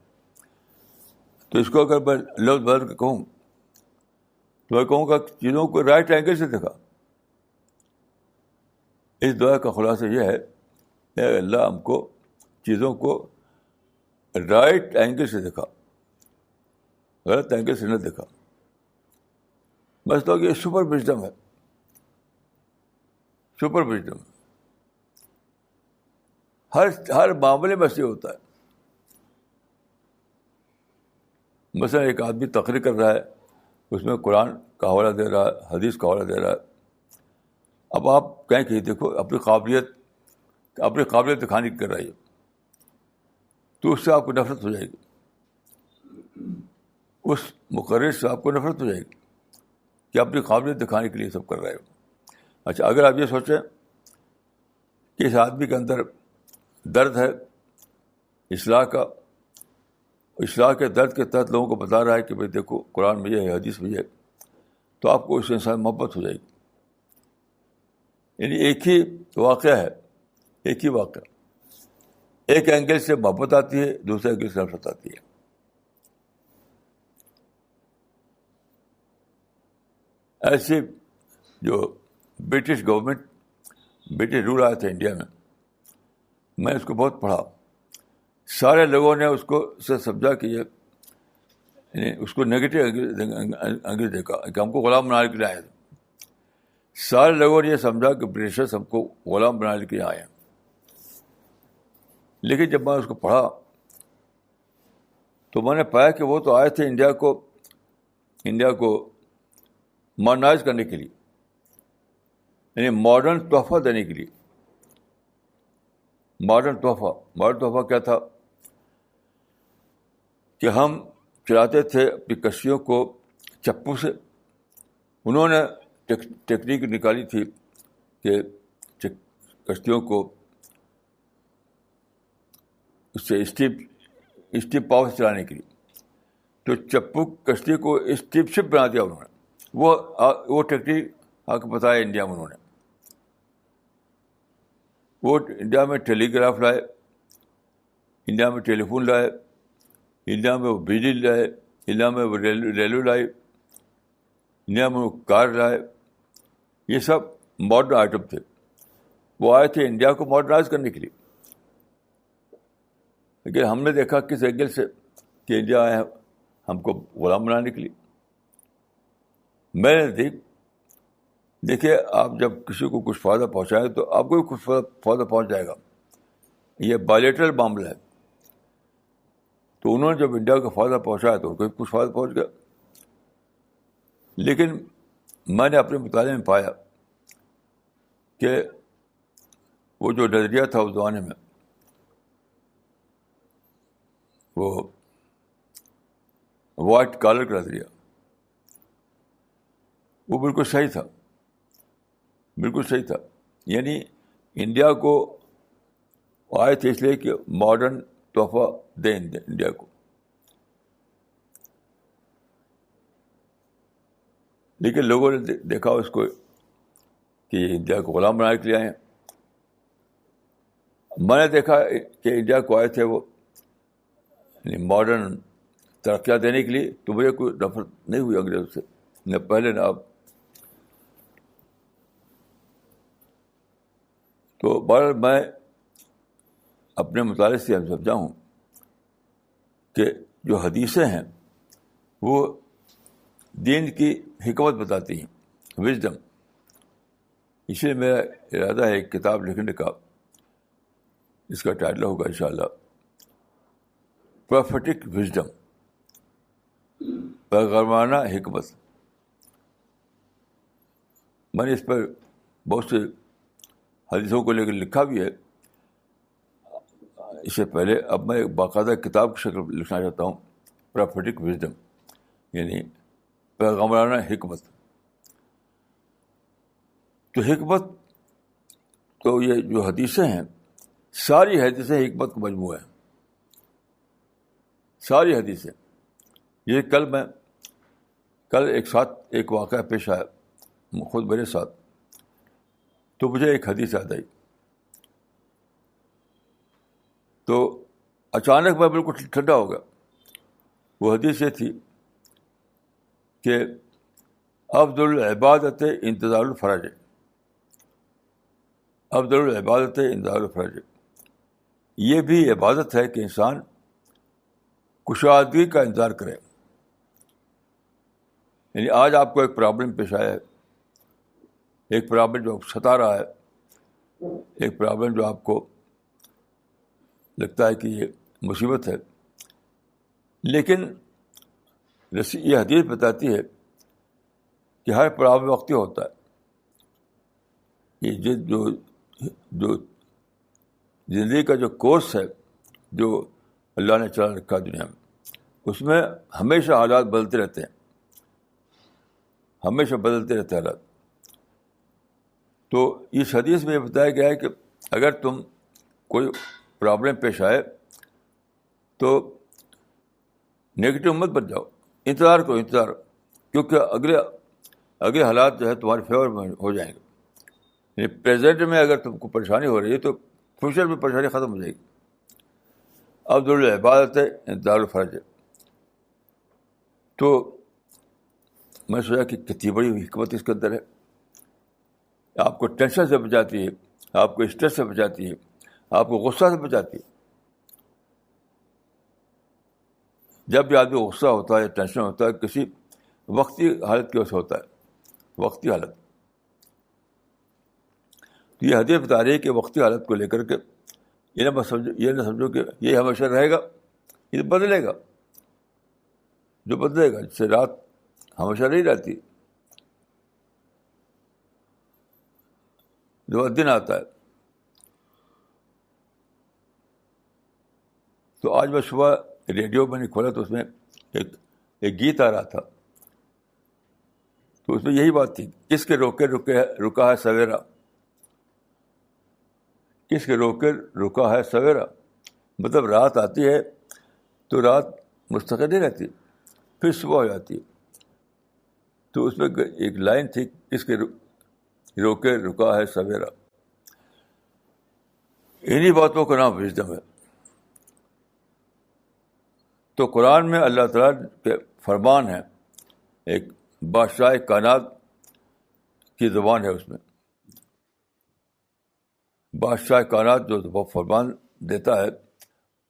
تو اس کو اگر میں لفظ بدل کے کہوں تو میں کہوں گا کہ چیزوں کو رائٹ اینگل سے دکھا. اس دعا کا خلاصہ یہ ہے کہ اللہ ہم کو چیزوں کو رائٹ اینگل سے دکھا، غلط اینگل سے نہ دکھا. بس تو یہ سپر وژڈم ہے، سپر وژڈم. ہر معاملے میں سے ہوتا ہے. مثلا ایک آدمی تقریر کر رہا ہے، اس میں قرآن کا حوالہ دے رہا ہے، حدیث کا حوالہ دے رہا ہے. اب آپ کہیں کہ دیکھو اپنی قابلیت دکھانے کی کر رہی ہے، تو اس سے آپ کو نفرت ہو جائے گی، اس مقرر سے آپ کو نفرت ہو جائے گی کہ اپنی قابلیت دکھانے کے لیے سب کر رہے ہو. اچھا، اگر آپ یہ سوچیں کہ اس آدمی کے اندر درد ہے اصلاح کے درد کے تحت لوگوں کو بتا رہا ہے کہ بھائی دیکھو قرآن میں یہ ہے، حدیث میں یہ ہے، تو آپ کو اس سے انسان محبت ہو جائے گی. یعنی ایک ہی واقعہ ہے، ایک ہی واقعہ، ایک اینگل سے محبت آتی ہے، دوسرے اینگل سے نفرت آتی ہے. ایسے جو برٹش رول آیا تھا انڈیا میں اس کو بہت پڑھا. سارے لوگوں نے اس کو سے سمجھا کہ یہ، یعنی اس کو نگیٹو انگریز دیکھا کہ ہم کو غلام بنانے کے لیے آئے تھے. سارے لوگوں نے یہ سمجھا کہ برٹشرز ہم کو غلام بنانے کے لیے آئے ہیں. لیکن جب میں اس کو پڑھا تو میں نے پایا کہ وہ تو آئے تھے انڈیا کو ماڈرنائز کرنے کے لیے، یعنی ماڈرن تحفہ دینے کے لیے. ماڈرن تحفہ کیا تھا کہ ہم چلاتے تھے اپنی کشتیوں کو چپو سے. انہوں نے ٹیکنیک نکالی تھی کہ کشتیوں کو اس سے اسٹیپ پاور سے چلانے کے لیے. تو چپو کشتی کو اسٹیپ شپ بنا دیا انہوں نے. وہ ٹیکنیک آپ کو بتایا انڈیا میں انہوں نے. وہ انڈیا میں ٹیلی گراف لائے، انڈیا میں ٹیلی فون لائے، انڈیا میں وہ بجلی لائے، انڈیا میں وہ ریلوے لائے، انڈیا میں وہ کار لائے. یہ سب ماڈرن آئٹم تھے. وہ آئے تھے انڈیا کو ماڈرنائز کرنے کے لیے. لیکن ہم نے دیکھا کس اینگل سے کہ انڈیا آئے ہم کو غلام بنانے کے لیے. میں نے دیکھیے آپ جب کسی کو کچھ فائدہ پہنچائیں تو آپ کو بھی کچھ فائدہ پہنچ جائے گا. یہ بائلیٹرل معاملہ ہے. تو انہوں نے جب انڈیا کو فائدہ پہنچایا تو ان کو بھی کچھ فائدہ پہنچ گیا. لیکن میں نے اپنے مطالعے میں پایا کہ وہ جو نظریہ تھا اس زمانے میں، وہ وائٹ کالر کا نظریہ، وہ بالکل صحیح تھا، بالکل صحیح تھا. یعنی انڈیا کو آئے تھے اس لیے کہ ماڈرن تحفہ دیں انڈیا کو، لیکن لوگوں نے دیکھا اس کو کہ انڈیا کو غلام بنا کے لے آئے ہیں. میں نے دیکھا کہ انڈیا کو آئے تھے وہ ماڈرن ترقیات دینے کے لیے، تو مجھے کوئی نفرت نہیں ہوئی انگریزوں سے، نہ پہلے نہ اب. تو بہرحال میں اپنے مطالعے سے ہم سمجھا ہوں کہ جو حدیثیں ہیں وہ دین کی حکمت بتاتی ہیں، وژڈم. اس لیے میرا ارادہ ہے ایک کتاب لکھنے کا، اس کا ٹائٹل ہوگا انشاءاللہ پروفیٹک وژڈم، پیغامانہ حکمت. میں نے اس پر بہت سے حدیثوں کو لے کر لکھا بھی ہے اس سے پہلے. اب میں ایک باقاعدہ کتاب کی شکل لکھنا چاہتا ہوں، پروفیٹک وژڈم، یعنی پیغامانہ حکمت. تو حکمت تو یہ جو حدیثیں ہیں، ساری حدیثیں حکمت کا مجموعہ ہیں، ساری حدیثیں. یہ کل ایک واقعہ پیش آیا خود میرے ساتھ، تو مجھے ایک حدیث یاد آئی. تو اچانک میں بالکل ٹھنڈا ہو گیا. وہ حدیث یہ تھی کہ افضل العبادت انتظار الفرج، افضل العبادت انتظار الفرج. یہ بھی عبادت ہے کہ انسان کشادگی کا انتظار کرے. یعنی آج آپ کو ایک پرابلم پیش آیا ہے، ایک پرابلم جو ستا رہا ہے، ایک پرابلم جو آپ کو لگتا ہے کہ یہ مصیبت ہے، لیکن یہ حدیث بتاتی ہے کہ ہر پرابلم وقتی ہوتا ہے. یہ جو زندگی کا جو کورس ہے جو اللہ نے چلا رکھا دنیا میں، اس میں ہمیشہ حالات بدلتے رہتے ہیں، ہمیشہ بدلتے رہتے ہیں حالات. تو اس حدیث میں یہ بتایا گیا ہے کہ اگر تم کوئی پرابلم پیش آئے تو نگیٹو مت بن جاؤ، انتظار کرو، انتظار، کیونکہ اگلے حالات جو ہے تمہارے فیور میں ہو جائیں گے. یعنی پریزنٹ میں اگر تم کو پریشانی ہو رہی ہے تو فیوچر میں پریشانی ختم ہو جائے گی. افضل العبادت انتظار الفرج. تو میں سوچا کہ کتنی بڑی حکمت اس کے اندر ہے. آپ کو ٹینشن سے بچاتی ہے، آپ کو اسٹریس سے بچاتی ہے، آپ کو غصہ سے بچاتی ہے. جب بھی آدمی غصہ ہوتا ہے یا ٹینشن ہوتا ہے، کسی وقتی حالت کی وجہ سے ہوتا ہے، وقتی حالت. تو یہ حدیث بتا رہی ہے کہ وقتی حالت کو لے کر کے یہ نہ سمجھو کہ یہ ہمیشہ رہے گا، یہ بدلے گا. جو بدلے گا، جس سے رات ہمیشہ نہیں رہتی، جو دن آتا ہے. تو آج میں صبح ریڈیو میں نے کھولا تو اس میں ایک گیت آ رہا تھا. تو اس میں یہی بات تھی، کس کے روکے رکا ہے سویرا، کس کے روکے رکا ہے سویرا. مطلب رات آتی ہے تو رات مستقل نہیں رہتی، پھر صبح ہو جاتی ہے. تو اس میں ایک لائن تھی، کس کے روکے رکا ہے سویرا. انہی باتوں کا نام وژڈم ہے. تو قرآن میں اللہ تعالیٰ کے فرمان ہے، ایک بادشاہ کائنات کی زبان ہے، اس میں بادشاہ کائنات جو فرمان دیتا ہے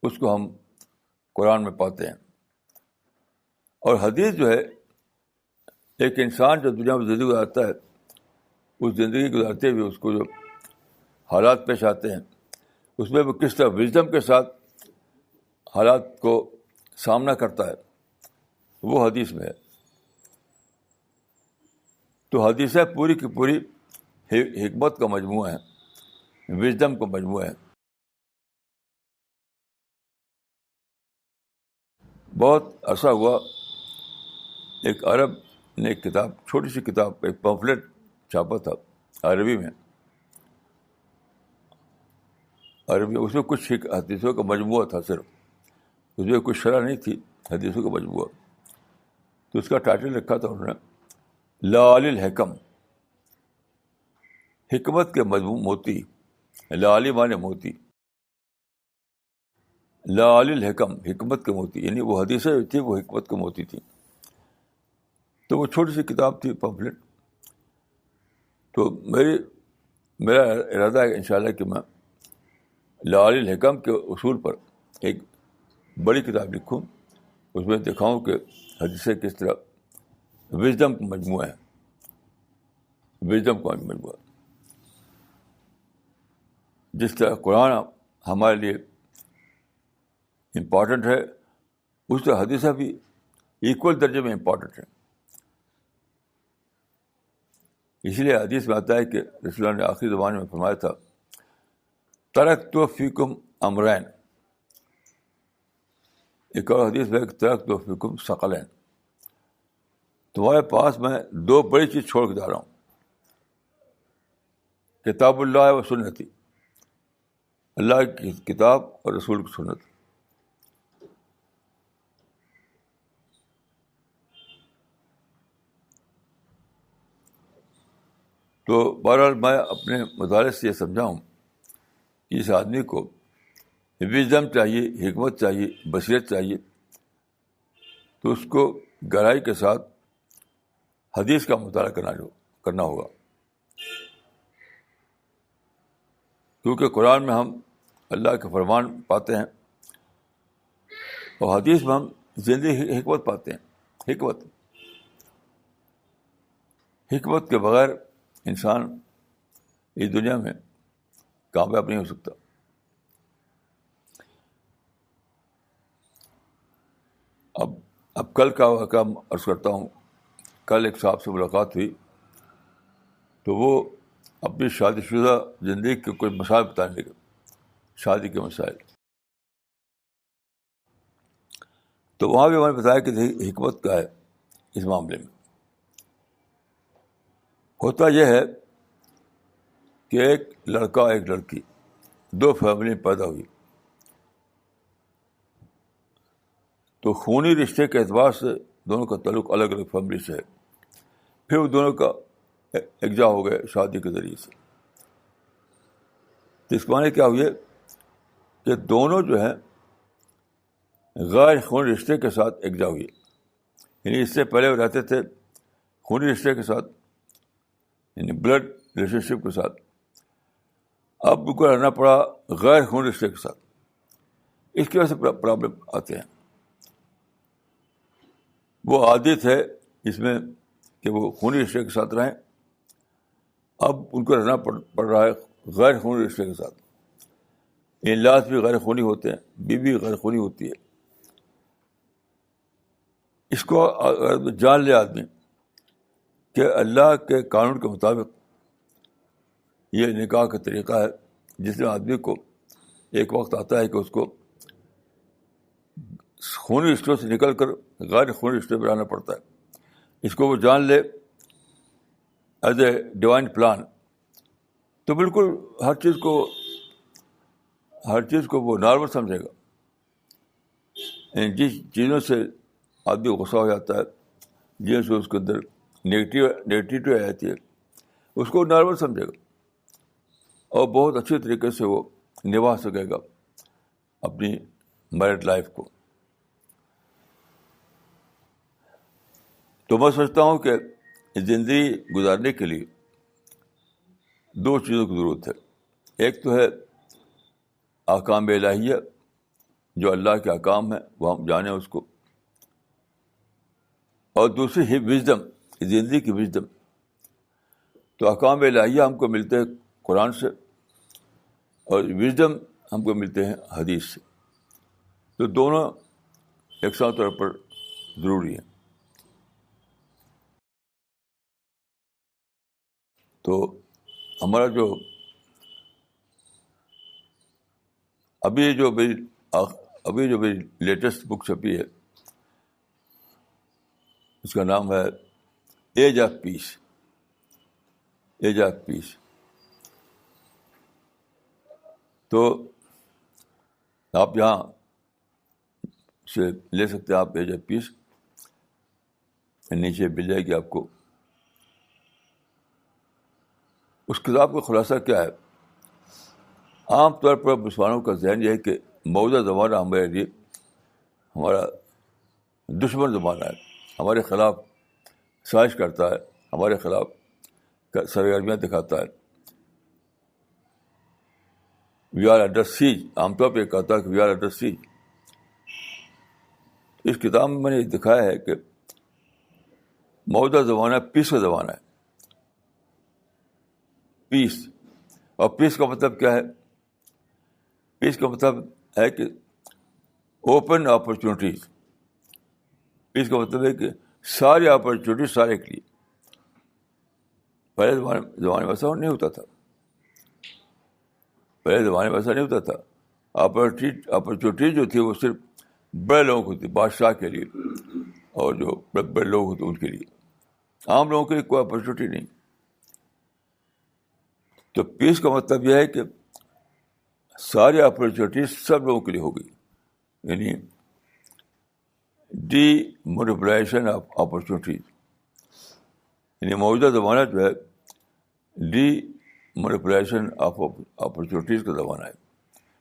اس کو ہم قرآن میں پاتے ہیں. اور حدیث جو ہے، ایک انسان جو دنیا میں زندگی گزارتا ہے، اس زندگی گزارتے ہوئے اس کو جو حالات پیش آتے ہیں، اس میں وہ کس طرح وژڈم کے ساتھ حالات کو سامنا کرتا ہے، وہ حدیث میں ہے. تو حدیثیں پوری کی پوری حکمت کا مجموعہ ہے، وژڈم کا مجموعہ ہے. بہت عرصہ ہوا ایک عرب نے ایک کتاب، چھوٹی سی کتاب، ایک پمفلٹ چھاپا تھا عربی میں. عربی اس میں کچھ حدیثوں کا مجموعہ تھا، صرف اس میں کچھ شرح نہیں تھی، حدیثوں کا مجموعہ. تو اس کا ٹائٹل رکھا تھا انہوں نے لعلی الحکم، حکمت کے مضمون موتی. لعلی مانے موتی، لعلی الحکم حکمت کے موتی، یعنی وہ حدیثیں جو تھی وہ حکمت کے موتی تھی. تو وہ چھوٹی سی کتاب تھی، پمفلٹ. تو میرا ارادہ ہے انشاءاللہ کہ میں لعلی الحکم کے اصول پر ایک بڑی کتاب لکھوں، اس میں دکھاؤں کہ حدیثیں کس طرح وژڈم کا مجموعہ ہے، وژڈم کا مجموعہ. جس طرح قرآن ہمارے لیے امپورٹنٹ ہے، اس طرح حدیثیں بھی ایکول درجے میں امپورٹنٹ ہے. اس لیے حدیث میں آتا ہے کہ رسول اللہ نے آخری زمانے میں فرمایا تھا ترکت فیکم امرین. ایک اور حدیث میں ترکت فیکم ثقلین، تمہارے پاس میں دو بڑی چیز چھوڑ کے جا رہا ہوں، کتاب اللہ و سنتی، اللہ کی کتاب اور رسول کی سنت. تو بہرحال میں اپنے مدارس سے یہ سمجھا ہوں کہ اس آدمی کو وژڈم چاہیے، حکمت چاہیے، بصیرت چاہیے، تو اس کو گہرائی کے ساتھ حدیث کا مطالعہ کرنا ہوگا. کیونکہ قرآن میں ہم اللہ کے فرمان پاتے ہیں اور حدیث میں ہم زندگی حکمت پاتے ہیں. حکمت کے بغیر انسان اس دنیا میں کامیاب نہیں ہو سکتا. اب کل کا واقعہ عرض کرتا ہوں. کل ایک صاحب سے ملاقات ہوئی تو وہ اپنی شادی شدہ زندگی کے کوئی مسائل بتانے لگے، شادی کے مسائل. تو وہاں بھی میں نے بتایا کہ حکمت کیا ہے اس معاملے میں. ہوتا یہ ہے کہ ایک لڑکا ایک لڑکی، دو فیملی پیدا ہوئی، تو خونی رشتے کے اعتبار سے دونوں کا تعلق الگ الگ فیملی سے ہے. پھر وہ دونوں کا اجزا ہو گئے شادی کے ذریعے سے. تو اس معنی کیا ہوئے کہ دونوں جو ہیں غیر خونی رشتے کے ساتھ اجزا ہوئے. یعنی اس سے پہلے وہ رہتے تھے خونی رشتے کے ساتھ، یعنی بلڈ ریلیشن شپ کے ساتھ. اب ان کو رہنا پڑا غیر خونی رشتے کے ساتھ. اس کی وجہ سے پرابلم آتے ہیں. وہ عادی تھے اس میں کہ وہ خونی رشتے کے ساتھ رہیں، اب ان کو رہنا پڑ رہا ہے غیر خونی رشتے کے ساتھ. انلاس بھی غیر خونی ہوتے ہیں، بیوی غیر خونی ہوتی ہے. اس کو اگر جان لے آدمی کہ اللہ کے قانون کے مطابق یہ نکاح کا طریقہ ہے، جس میں آدمی کو ایک وقت آتا ہے کہ اس کو خونی رشتوں سے نکل کر غیر خونی رشتے میں رہنا پڑتا ہے. اس کو وہ جان لے ایز اے ڈیوائن پلان، تو بالکل ہر چیز کو وہ نارمل سمجھے گا. یعنی جس چیزوں سے آدمی غصہ ہو جاتا ہے، جن سے اس کے اندر نیگیٹیوٹی آ جاتی ہے، اس کو نارمل سمجھے گا اور بہت اچھے طریقے سے وہ نبھا سکے گا اپنی میرڈ لائف کو. تو میں سمجھتا ہوں کہ زندگی گزارنے کے لیے دو چیزوں کی ضرورت ہے. ایک تو ہے احکام الہیہ، جو اللہ کے احکام ہیں وہ ہم جانیں اس کو، اور دوسری ہے وژڈم، زندگی کی وژڈم. تو احکام الہیہ ہم کو ملتے ہیں قرآن سے اور وژڈم ہم کو ملتے ہیں حدیث سے. تو دونوں یکساں طور پر ضروری ہیں. تو ہمارا جو ابھی جو میری لیٹسٹ بک چھپی ہے اس کا نام ہے age of peace. Age of peace. تو آپ یہاں سے لے سکتے ہیں, آپ ایج آف پیس, نیچے مل جائے گی آپ کو. اس کتاب کا خلاصہ کیا ہے؟ عام طور پر مسلمانوں کا ذہن یہ ہے کہ موجودہ زمانہ ہمارے لیے ہمارا دشمن زمانہ ہے, ہمارے خلاف سازش کرتا ہے, ہمارے خلاف سرگرمیاں دکھاتا ہے. وی آر انڈر سیج, عام طور پہ کہتا ہے کہ وی آر انڈر سیج. اس کتاب میں نے دکھایا ہے کہ موجودہ زمانہ پیس کا زمانہ ہے. پیس. اور پیس کا مطلب کیا ہے؟ پیس کا مطلب ہے کہ اوپن اپرچونیٹیز. پیس کا مطلب ہے کہ ساری اپرچونیٹیز سارے کے لیے. پہلے زمانے میں ایسا نہیں ہوتا تھا. پہلے زمانے میں ایسا نہیں ہوتا تھا. اپرچونیٹیز جو تھی وہ صرف بڑے لوگوں کو تھی, بادشاہ کے لیے, اور جو بڑے بڑے لوگ ہوتے ان کے لیے. عام لوگوں کے لیے کوئی اپرچونیٹی نہیں. تو پیس کا مطلب یہ ہے کہ ساری اپرچونیٹیز سب لوگوں کے لیے ہوگی, یعنی ڈی ملٹیپلیکیشن آف اپرچونیٹیز. یعنی موجودہ زمانہ جو ہے ڈی ملٹیپلیکیشن آف اپرچونیٹیز کا زمانہ ہے.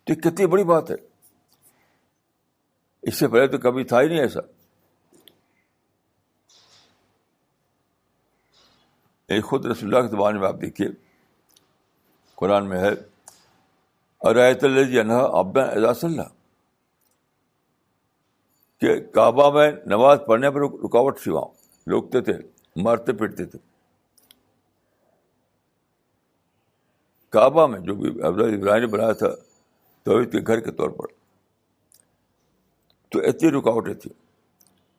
تو کتنی بڑی بات ہے, اس سے پہلے تو کبھی تھا ہی نہیں ایسا. خود رسول اللہ کے زمانے میں آپ دیکھیے, قرآن میں ہے ارأیت الذی ینہی عبدا اذا صلی, کہ کعبہ میں نماز پڑھنے پر رکاوٹ تھی, وہاں روکتے تھے, مارتے پیٹتے تھے. کعبہ میں جو بھی حضرت ابراہیم نے بنایا تھا توحید کے گھر کے طور پر, تو اتنی رکاوٹیں تھیں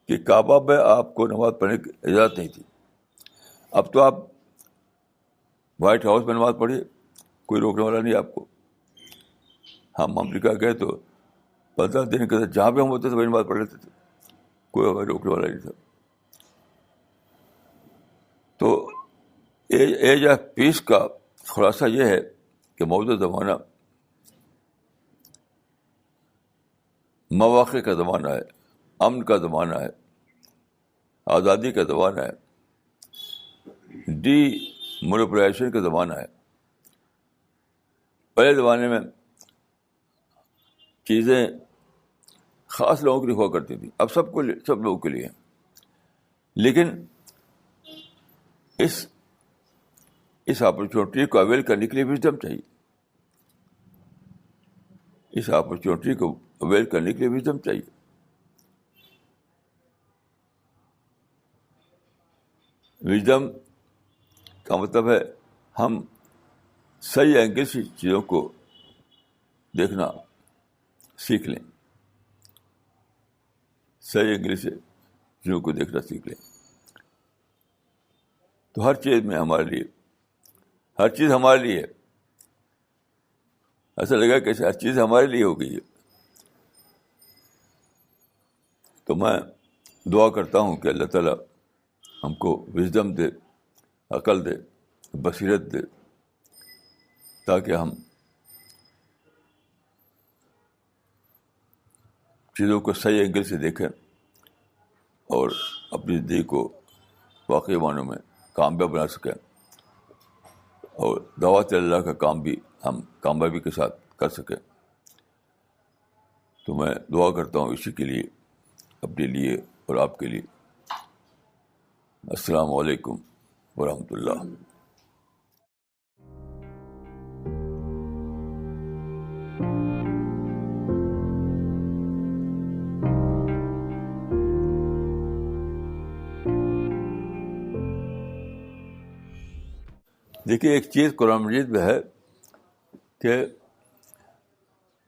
کہ کعبہ میں آپ کو نماز پڑھنے کی اجازت نہیں تھی. اب تو آپ وائٹ ہاؤس میں نماز پڑھیے, کوئی روکنے والا نہیں آپ کو. ہم امریکہ گئے تو 15 دن کے اندر جہاں بھی ہم ہوتے تھے وہی نماز پڑھ لیتے تھے, کوئی ہمیں روکنے والا نہیں تھا. تو ایج آف پیس کا خلاصہ یہ ہے کہ موجودہ زمانہ مواقع کا زمانہ ہے, امن کا زمانہ ہے, آزادی کا زمانہ ہے, ڈی ملٹیپلیکیشن کا زمانہ ہے. پہلے زمانے میں چیزیں خاص لوگوں کے لیے ہوا کرتی تھیں, اب سب لوگوں کے لیے. لیکن اس اپرچونیٹی کو اویل کرنے کے لیے وژڈم چاہیے. اس اپرچونیٹی کو اویل کرنے کے لیے وژڈم چاہیے. وژڈم کا مطلب ہے ہم صحیح اینگل سے چیزوں کو دیکھنا سیکھ لیں, صحیح اینگل سے چیزوں کو دیکھنا سیکھ لیں. تو ہر چیز میں ہمارے لیے, ہر چیز ہمارے لیے ہے. ایسا لگا کہ ہر چیز ہمارے لیے ہو گئی ہے. تو میں دعا کرتا ہوں کہ اللہ تعالیٰ ہم کو وژڈم دے, عقل دے, بصیرت دے, تاکہ ہم چیزوں کو صحیح اینگل سے دیکھیں اور اپنی زندگی کو واقعی معنوں میں کامیاب بنا سکیں, اور دعوت اللہ کا کام بھی ہم کامیابی کے ساتھ کر سکیں. تو میں دعا کرتا ہوں اسی کے لیے, اپنے لیے اور آپ کے لیے. السلام علیکم ورحمۃ اللہ. دیکھیے, ایک چیز قرآن مجید میں ہے کہ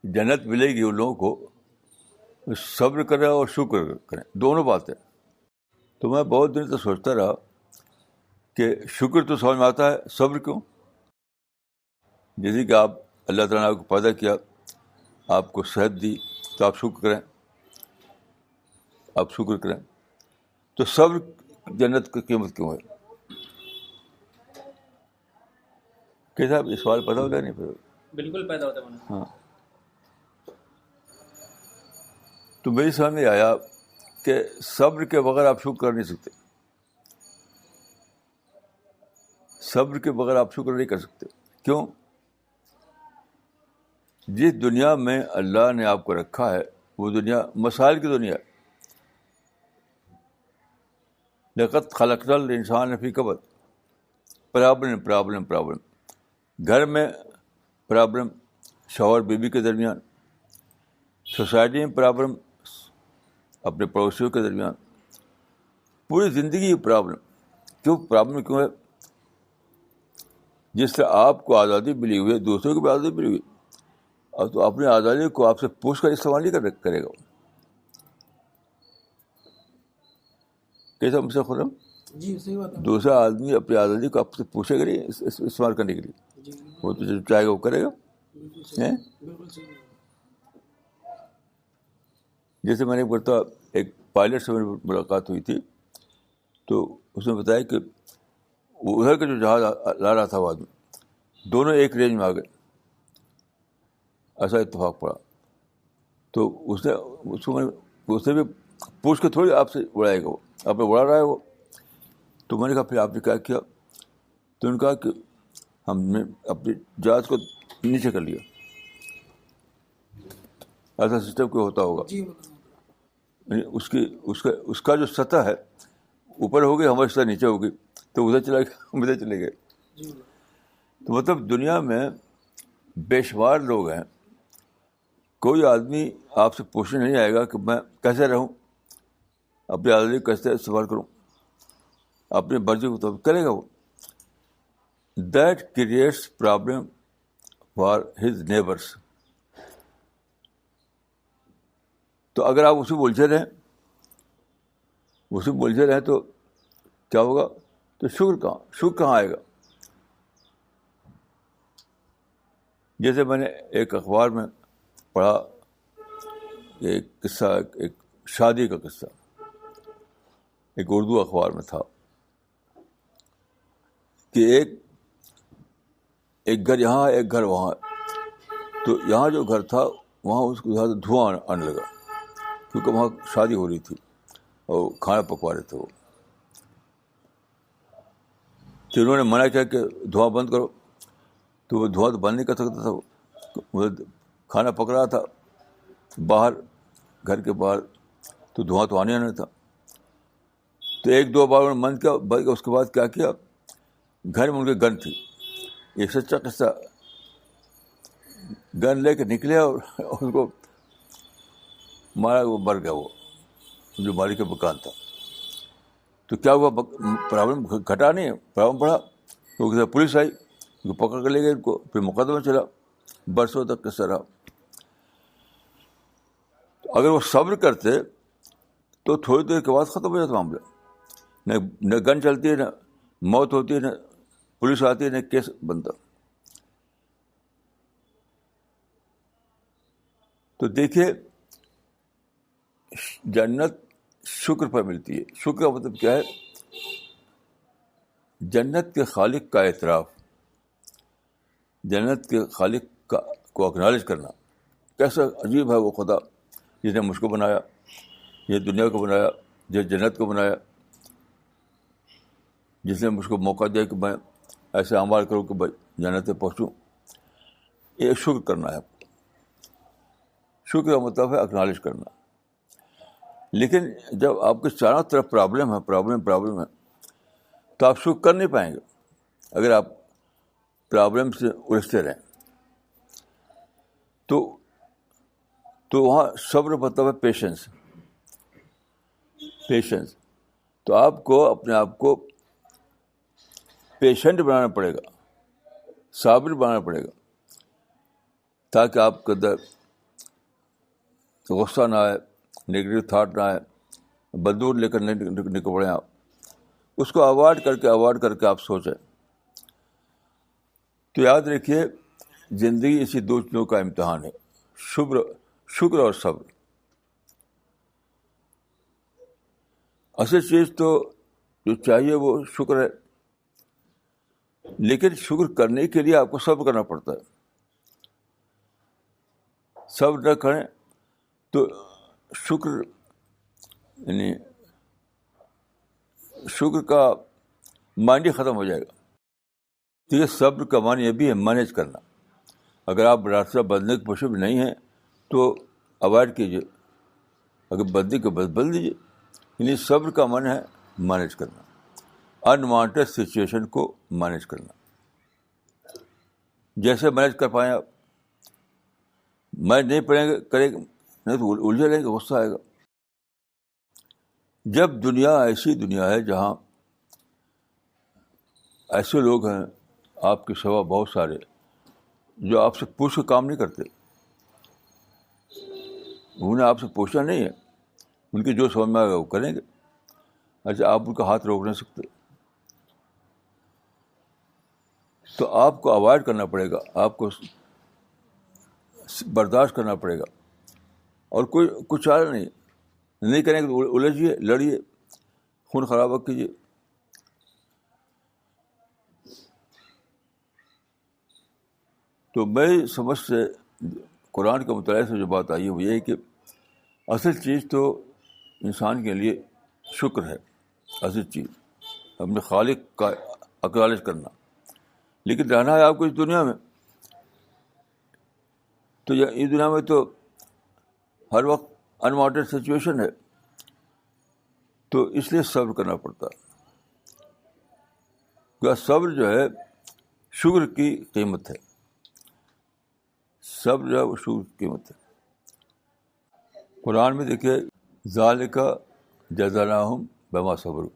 جنت ملے گی ان لوگوں کو صبر کریں اور شکر کریں, دونوں باتیں. تو میں بہت دن سے سوچتا رہا کہ شکر تو سمجھ میں آتا ہے، صبر کیوں؟ جیسے کہ آپ اللہ تعالیٰ نے آپ کو پیدا کیا، آپ کو صحت دی، تو آپ شکر کریں، آپ شکر کریں. تو صبر جنت کی قیمت کیوں ہے؟ کہ صاحب یہ سوال پیدا ہوتا ہے نہیں پھر؟ بالکل پیدا ہوتا ہے. ہاں، تو میری سمجھ میں آیا کہ صبر کے بغیر آپ شکر کر نہیں سکتے، صبر کے بغیر آپ شکر نہیں کر سکتے. کیوں؟ جس دنیا میں اللہ نے آپ کو رکھا ہے وہ دنیا مسائل کی دنیا ہے. لقد خلقنا الانسان فی کبد، پرابلم. گھر میں پرابلم، شوہر بیوی کے درمیان، سوسائٹی میں پرابلم، اپنے پڑوسیوں کے درمیان، پوری زندگی پرابلم. کیوں پرابلم کیوں ہے؟ جس سے آپ کو آزادی ملی ہوئی ہے، دوسروں کو بھی آزادی ملی ہوئی ہے، اور تو اپنی آزادی کو آپ سے پوچھ کر استعمال نہیں کرے گا. کیسا مجھ سے خرم؟ جی صحیح بات ہے. دوسرا آدمی اپنی آزادی کو آپ سے پوچھے گا نہیں استعمال کرنے کے لیے، وہ تو جو چاہے گا وہ کرے گا. بالکل صحیح. جیسے میں نے بولتا، ایک پائلٹ سے میری ملاقات ہوئی تھی، تو اس نے بتایا کہ وہ ادھر کا جو جہاز لا رہا تھا وہ آدمی، دونوں ایک رینج میں آ گئے، ایسا اتفاق پڑا. تو اس نے بھی پوچھ کے تھوڑی آپ سے اڑائے گا، وہ آپ نے اڑا رہا ہے وہ. تو میں نے کہا پھر آپ نے کیا کیا؟ تو انہوں نے کہا کہ ہم نے اپنی جہاز کو نیچے کر لیا. ایسا سسٹم کوئی ہوتا ہوگا؟ یعنی اس کا جو سطح ہے اوپر ہو گئی، ہماری سطح نیچے ہو گئی، تو ادھر چلا گیا، ہم ادھر چلے گئے. تو مطلب دنیا میں بے شمار لوگ ہیں، کوئی آدمی آپ سے پوچھنے نہیں آئے گا کہ میں کیسے رہوں، اپنی آزادی کو کیسے استعمال کروں، اپنی مرضی کو تو کرے گا وہ. That creates problem for his neighbours. تو اگر آپ اسے بولتے رہیں تو کیا ہوگا؟ تو شکر کہاں آئے گا؟ جیسے میں نے ایک اخبار میں پڑھا، ایک قصہ، ایک شادی کا قصہ، ایک اردو اخبار میں تھا کہ ایک گھر یہاں، ایک گھر وہاں. تو یہاں جو گھر تھا وہاں اس کو زیادہ دھواں آنے لگا، کیونکہ وہاں شادی ہو رہی تھی اور کھانا پکوا رہے تھے وہ. تو انہوں نے منع کیا کہ دھواں بند کرو، تو وہ دھواں تو بند نہیں کر سکتا تھا. وہ کھانا پک رہا تھا باہر، گھر کے باہر، تو دھواں تو آنے تھا. تو ایک دو بار انہوں نے بند کیا، بلکہ اس کے بعد کیا گھر میں ان کے گن تھی. یہ سچا قصہ. گن لے کے نکلے اور ان کو مارا، وہ مر گیا، وہ جو مالک کا مکان تھا. تو کیا ہوا؟ پرابلم گھٹا نہیں، پرابلم بڑھا. تو پولیس آئی، ان کو پکڑ کر لے گئے ان کو، پھر مقدمہ چلا، برسوں تک قصہ رہا. تو اگر وہ صبر کرتے تو تھوڑی دیر کے بعد ختم ہو جاتا معاملہ. نہ گن چلتی ہے، نہ موت ہوتی ہے، نہ پولیس آتی ہے، نہ کیس بنتا. تو دیکھیے، جنت شکر پر ملتی ہے. شکر کا مطلب کیا ہے؟ جنت کے خالق کا اعتراف، جنت کے خالق کو اکنالج کرنا. کیسا عجیب ہے وہ خدا جس نے مجھ کو بنایا، یہ دنیا کو بنایا، جس جنت کو بنایا، جس نے مجھ کو موقع دیا کہ میں ایسے اعمال کروں کہ بھائی جنت پہ پہنچوں. یہ شکر کرنا ہے. شکر کا مطلب ہے اکنالج کرنا. لیکن جب آپ کے چاروں طرف پرابلم ہے تو آپ شکر کر نہیں پائیں گے اگر آپ پرابلم سے الجھتے رہیں. تو وہاں صبر مطلب ہے پیشنس. تو آپ کو اپنے آپ کو پیشنٹ بنانا پڑے گا، صابر بنانا پڑے گا، تاکہ آپ کے اندر غصہ نہ آئے، نیگیٹو تھاٹ نہ آئے، بدور لے کر نہیں پڑے آپ. اس کو اوائڈ کر کے آپ سوچیں. تو یاد رکھیے زندگی اسی دو چیزوں کا امتحان ہے, شکر اور صبر. اصل چیز تو جو چاہیے وہ شکر ہے, لیکن شکر کرنے کے لیے آپ کو صبر کرنا پڑتا ہے. صبر نہ کریں تو شکر یعنی شکر کا معنی ختم ہو جائے گا. تو یہ صبر کا معنی یہ بھی ہے مینیج کرنا. اگر آپ راستہ بدلنے کے پشپ نہیں ہیں تو اوائڈ کیجیے, اگر بدلنے کے بدل دیجیے. یعنی صبر کا معنی ہے مینیج کرنا, انوانٹیڈ سچویشن کو مینیج کرنا. جیسے مینیج کر پائیں آپ, مینیج نہیں کریں گے نہیں تو الجھے رہیں گے, غصہ آئے گا. جب دنیا ایسی دنیا ہے جہاں ایسے لوگ ہیں آپ کے سوا بہت سارے جو آپ سے پوچھ کے کام نہیں کرتے, انہوں نے آپ سے پوچھنا نہیں ہے, ان کی جو سمجھ میں آئے گا وہ کریں گے. اچھا آپ ان کا ہاتھ روک نہیں سکتے, تو آپ کو اوائڈ کرنا پڑے گا, آپ کو برداشت کرنا پڑے گا, اور کچھ چارہ نہیں کریں گے تو الجھیے, لڑیے, خون خرابہ کیجیے. تو میری سمجھ سے قرآن کے مطالعے سے جو بات آئی ہے وہ یہ ہے کہ اصل چیز تو انسان کے لیے شکر ہے. اصل چیز اپنے خالق کا اکنالج کرنا. لیکن رہنا ہے آپ کو اس دنیا میں, تو اس دنیا میں تو ہر وقت انوانٹیڈ سچویشن ہے, تو اس لیے صبر کرنا پڑتا ہے. صبر جو ہے شکر کی قیمت ہے, صبر جو ہے وہ شکر کی قیمت ہے. قرآن میں دیکھیے ذالک جزاءہم بما صبروا,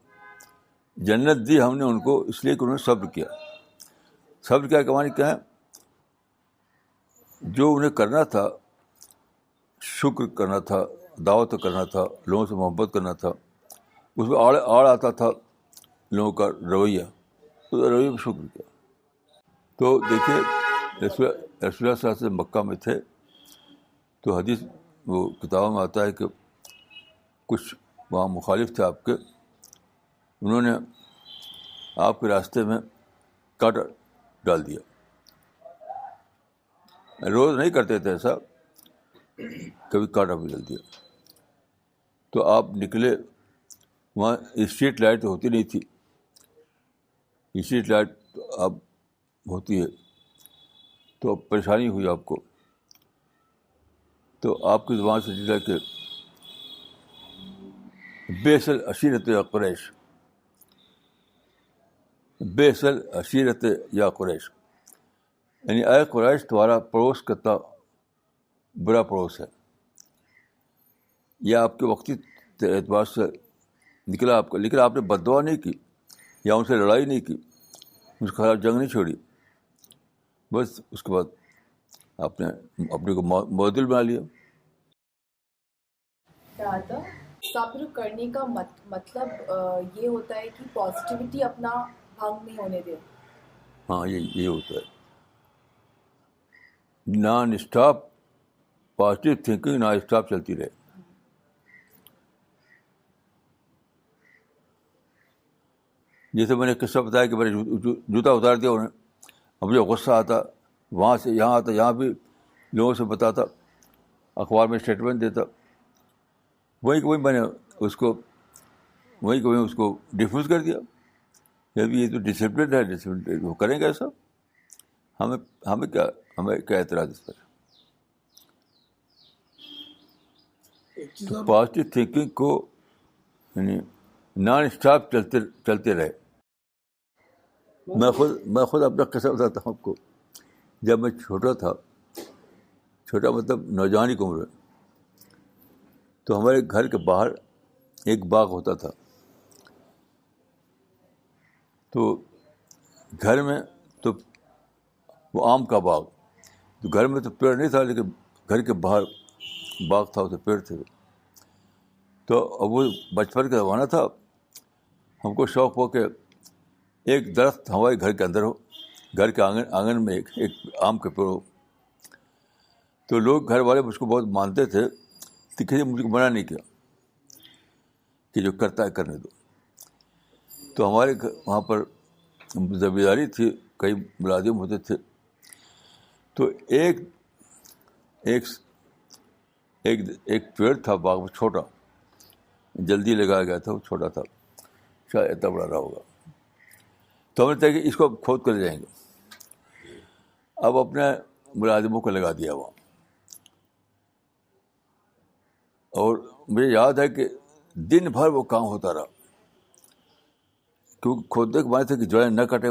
جنت دی ہم نے ان کو اس لیے کہ انہوں نے صبر کیا. صبر کیا معنی کیا ہے؟ جو انہیں کرنا تھا, شکر کرنا تھا, دعوت کرنا تھا, لوگوں سے محبت کرنا تھا, اس میں آڑ آتا تھا لوگوں کا رویہ, تو رویے میں شکر کیا. تو دیکھیے رسول اللہ صلی اللہ علیہ وسلم مکہ میں تھے, تو حدیث وہ کتابوں میں آتا ہے کہ کچھ وہاں مخالف تھے آپ کے, انہوں نے آپ کے راستے میں کانٹا ڈال دیا. روز نہیں کرتے تھے ایسا, کبھی کانٹا بھی ڈال دیا. تو آپ نکلے, وہاں اسٹریٹ لائٹ ہوتی نہیں تھی, اسٹریٹ لائٹ اب ہوتی ہے, تو پریشانی ہوئی آپ کو. تو آپ کی زبان سے نکلا کہ بیسل عشیرت یا قریش, بیسل عشیرت یا قریش, یعنی اے قریش تمہارا پڑوس کتنا برا پڑوس ہے. یہ آپ کے وقتی اعتبار سے نکلا آپ کا, لیکن آپ نے بد دعا نہیں کی یا ان سے لڑائی نہیں کی, ان کے خلاف جنگ نہیں چھوڑی. بس اس کے بعد آپ نے اپنے کو معدل بنا لیا. دادا صبر کرنے کا مطلب یہ ہوتا ہے کہ پازیٹیوٹی اپنا بھنگ نہیں ہونے دے. ہاں یہ ہوتا ہے non stop positive thinking, non stop چلتی رہے. جیسے میں نے قصہ بتایا کہ میں نے جوتا اتار دیا انہیں, اب مجھے غصہ آتا, وہاں سے یہاں آتا, یہاں بھی لوگوں سے بتاتا, اخبار میں اسٹیٹمنٹ دیتا, وہیں کہ وہیں میں نے اس کو ڈیفیوز کر دیا. یہ تو ڈسپلن ہے, ڈسپلن وہ کریں گے ایسا, ہمیں کیا اعتراض اس پر. تو پازیٹیو تھنکنگ کو یعنی نان اسٹاپ چلتے رہے. میں خود اپنا قصہ بتاتا ہوں آپ کو. جب میں چھوٹا تھا, چھوٹا مطلب نوجوانی کی عمر میں, تو ہمارے گھر کے باہر ایک باغ ہوتا تھا. تو گھر میں تو وہ آم کا باغ, تو گھر میں تو پیڑ نہیں تھا, لیکن گھر کے باہر باغ تھا, اسے پیڑ تھے. تو اب وہ بچپن کا زمانہ تھا, ہم کو شوق ہو کہ ایک درخت ہمارے گھر کے اندر ہو, گھر کے آنگن میں ایک آم کا پیڑ ہو. تو لوگ گھر والے مجھ کو بہت مانتے تھے, تو کسی نے مجھ کو منع نہیں کیا کہ جو کرتا ہے کرنے دو. تو ہمارے وہاں پر ذمہ داری تھی, کئی ملازم ہوتے تھے. تو ایک پیڑ تھا باغ میں, چھوٹا, جلدی لگایا گیا تھا, وہ چھوٹا تھا, شاید اتنا بڑا رہا ہوگا. تو ہم نے طے کہ اس کو کھود کر لے جائیں گے. اب اپنے ملازموں کو لگا دیا وہاں, اور مجھے یاد ہے کہ دن بھر وہ کام ہوتا رہا, کیونکہ کھودنے کے بعد تھے کہ جڑیں نہ کٹیں,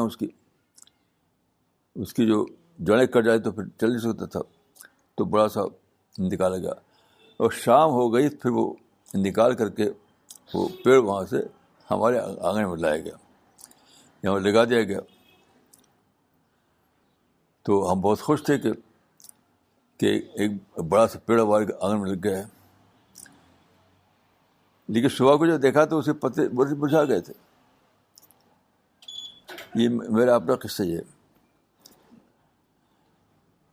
اس کی جو جڑیں کٹ جائے تو پھر چل نہیں سکتا تھا. تو بڑا سا نکالا گیا, اور شام ہو گئی, پھر وہ نکال کر کے وہ پیڑ وہاں سے ہمارے آنگن میں لایا گیا, یہاں لگا دیا گیا. تو ہم بہت خوش تھے کہ ایک بڑا سا پیڑ ہمارے آنگن میں لگ گیا ہے. لیکن صبح کو جو دیکھا تو اسے پتے بجھا گئے تھے. یہ میرا اپنا قصہ ہے.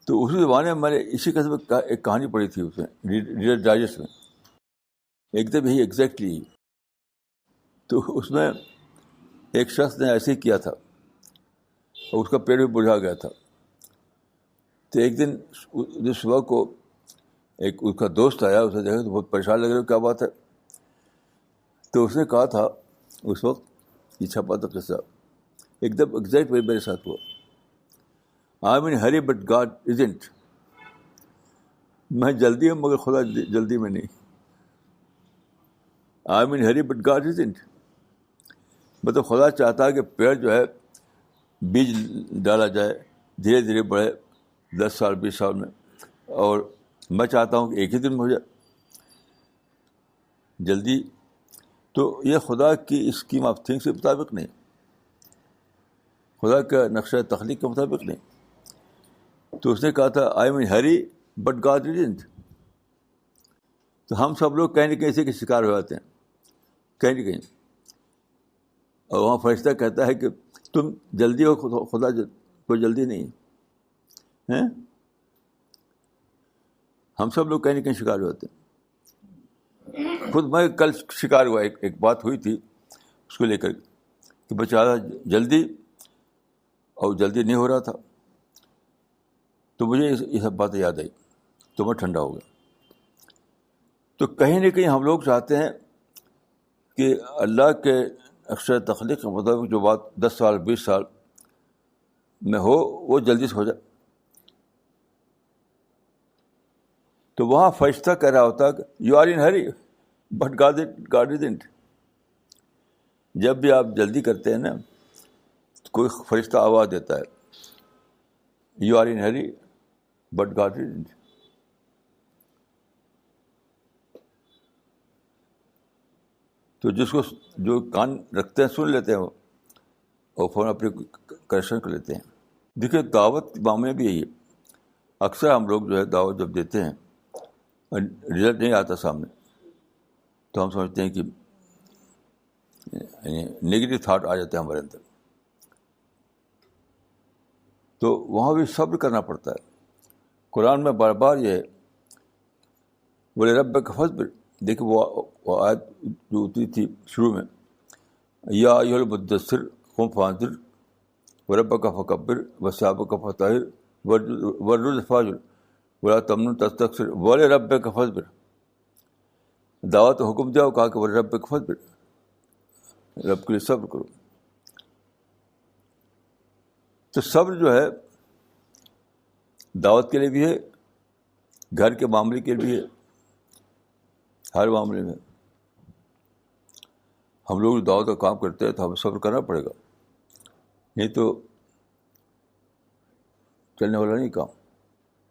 تو اسی زمانے میں میں نے اسی قسم ایک کہانی پڑھی تھی, اس میں ریڈر ڈائجسٹ میں, ایک دم یہی ایگزیکٹلی. تو اس میں ایک شخص نے ایسے ہی کیا تھا, اور اس کا پیڑ بھی بجھا گیا تھا. تو ایک دن جو صبح کو ایک اس کا دوست آیا, اسے دیکھا تو بہت پریشان لگ رہا, کیا بات ہے. تو اس نے کہا تھا اس وقت, یہ چھپا تھا قصہ, ایک دم ایگزیکٹ میرے ساتھ ہوا. I'm in hurry but God isn't. میں جلدی ہوں مگر خدا جلدی میں نہیں. I'm in hurry but God isn't. مطلب خدا چاہتا ہے کہ پیڑ جو ہے بیج ڈالا جائے, دھیرے دھیرے بڑھے, 10 سال 20 سال میں, اور میں چاہتا ہوں کہ ایک ہی دن میں ہو جائے جلدی. تو یہ خدا کی اسکیم آف تھنگس کے مطابق نہیں, خدا کا نقشہ تخلیق کے مطابق نہیں. تو اس نے کہا تھا I am in hurry but God didn't. تو ہم سب لوگ کہیں نہ کہیں اسی کے شکار ہو جاتے ہیں, کہیں نہ کہیں. اور وہاں فرشتہ کہتا ہے کہ تم جلدی ہو, خدا کوئی جلدی نہیں ہے. ہم سب لوگ کہیں نہ کہیں شکار ہو جاتے ہیں. خود میں کل شکار ہوا, ایک بات ہوئی تھی اس کو لے کر کہ بچہ جلدی اور جلدی نہیں ہو رہا تھا. تو مجھے یہ سب باتیں یاد آئی, تو میں ٹھنڈا ہو گیا. تو کہیں نہ کہیں ہم لوگ چاہتے ہیں کہ اللہ کے اکثر تخلیق کے مطابق جو بات 10 سال 20 سال میں ہو, وہ جلدی سے ہو جائے. تو وہاں فرشتہ کہہ رہا ہوتا کہ you are in hurry but God doesn't. جب بھی آپ جلدی کرتے ہیں نا, تو کوئی فرشتہ آواز دیتا ہے you are in hurry but God doesn't. تو جس کو جو کان رکھتے ہیں سن لیتے ہیں وہ, اور فوراً اپنے کریکشن کر لیتے ہیں. دیکھیے دعوت کے معاملے میں بھی یہی ہے. اکثر ہم لوگ جو ہے دعوت جب دیتے ہیں رزلٹ نہیں آتا سامنے, تو ہم سمجھتے ہیں کہ نگیٹو تھاٹ آ جاتے ہیں ہمارے اندر. تو وہاں بھی صبر کرنا پڑتا ہے. قرآن میں بار بار یہ ہے بولے رب کا فصبر. دیکھیں وہ آیت جو اتری تھی شروع میں, یا ایھا المدثر قم فانذر وربک فکبر وثیابک فطہر والرجز فاہجر ولا تمنن تستکثر ولربک فاصبر. دعوت حکم دیا, کہا کہ ولربک فاصبر, رب کے لیے صبر کرو. تو صبر جو ہے دعوت کے لیے بھی ہے, گھر کے معاملے کے لیے بھی ہے, ہر معاملے میں. ہم لوگ دعوت کا کام کرتے ہیں تو ہمیں صبر کرنا پڑے گا, نہیں تو چلنے والا نہیں کام.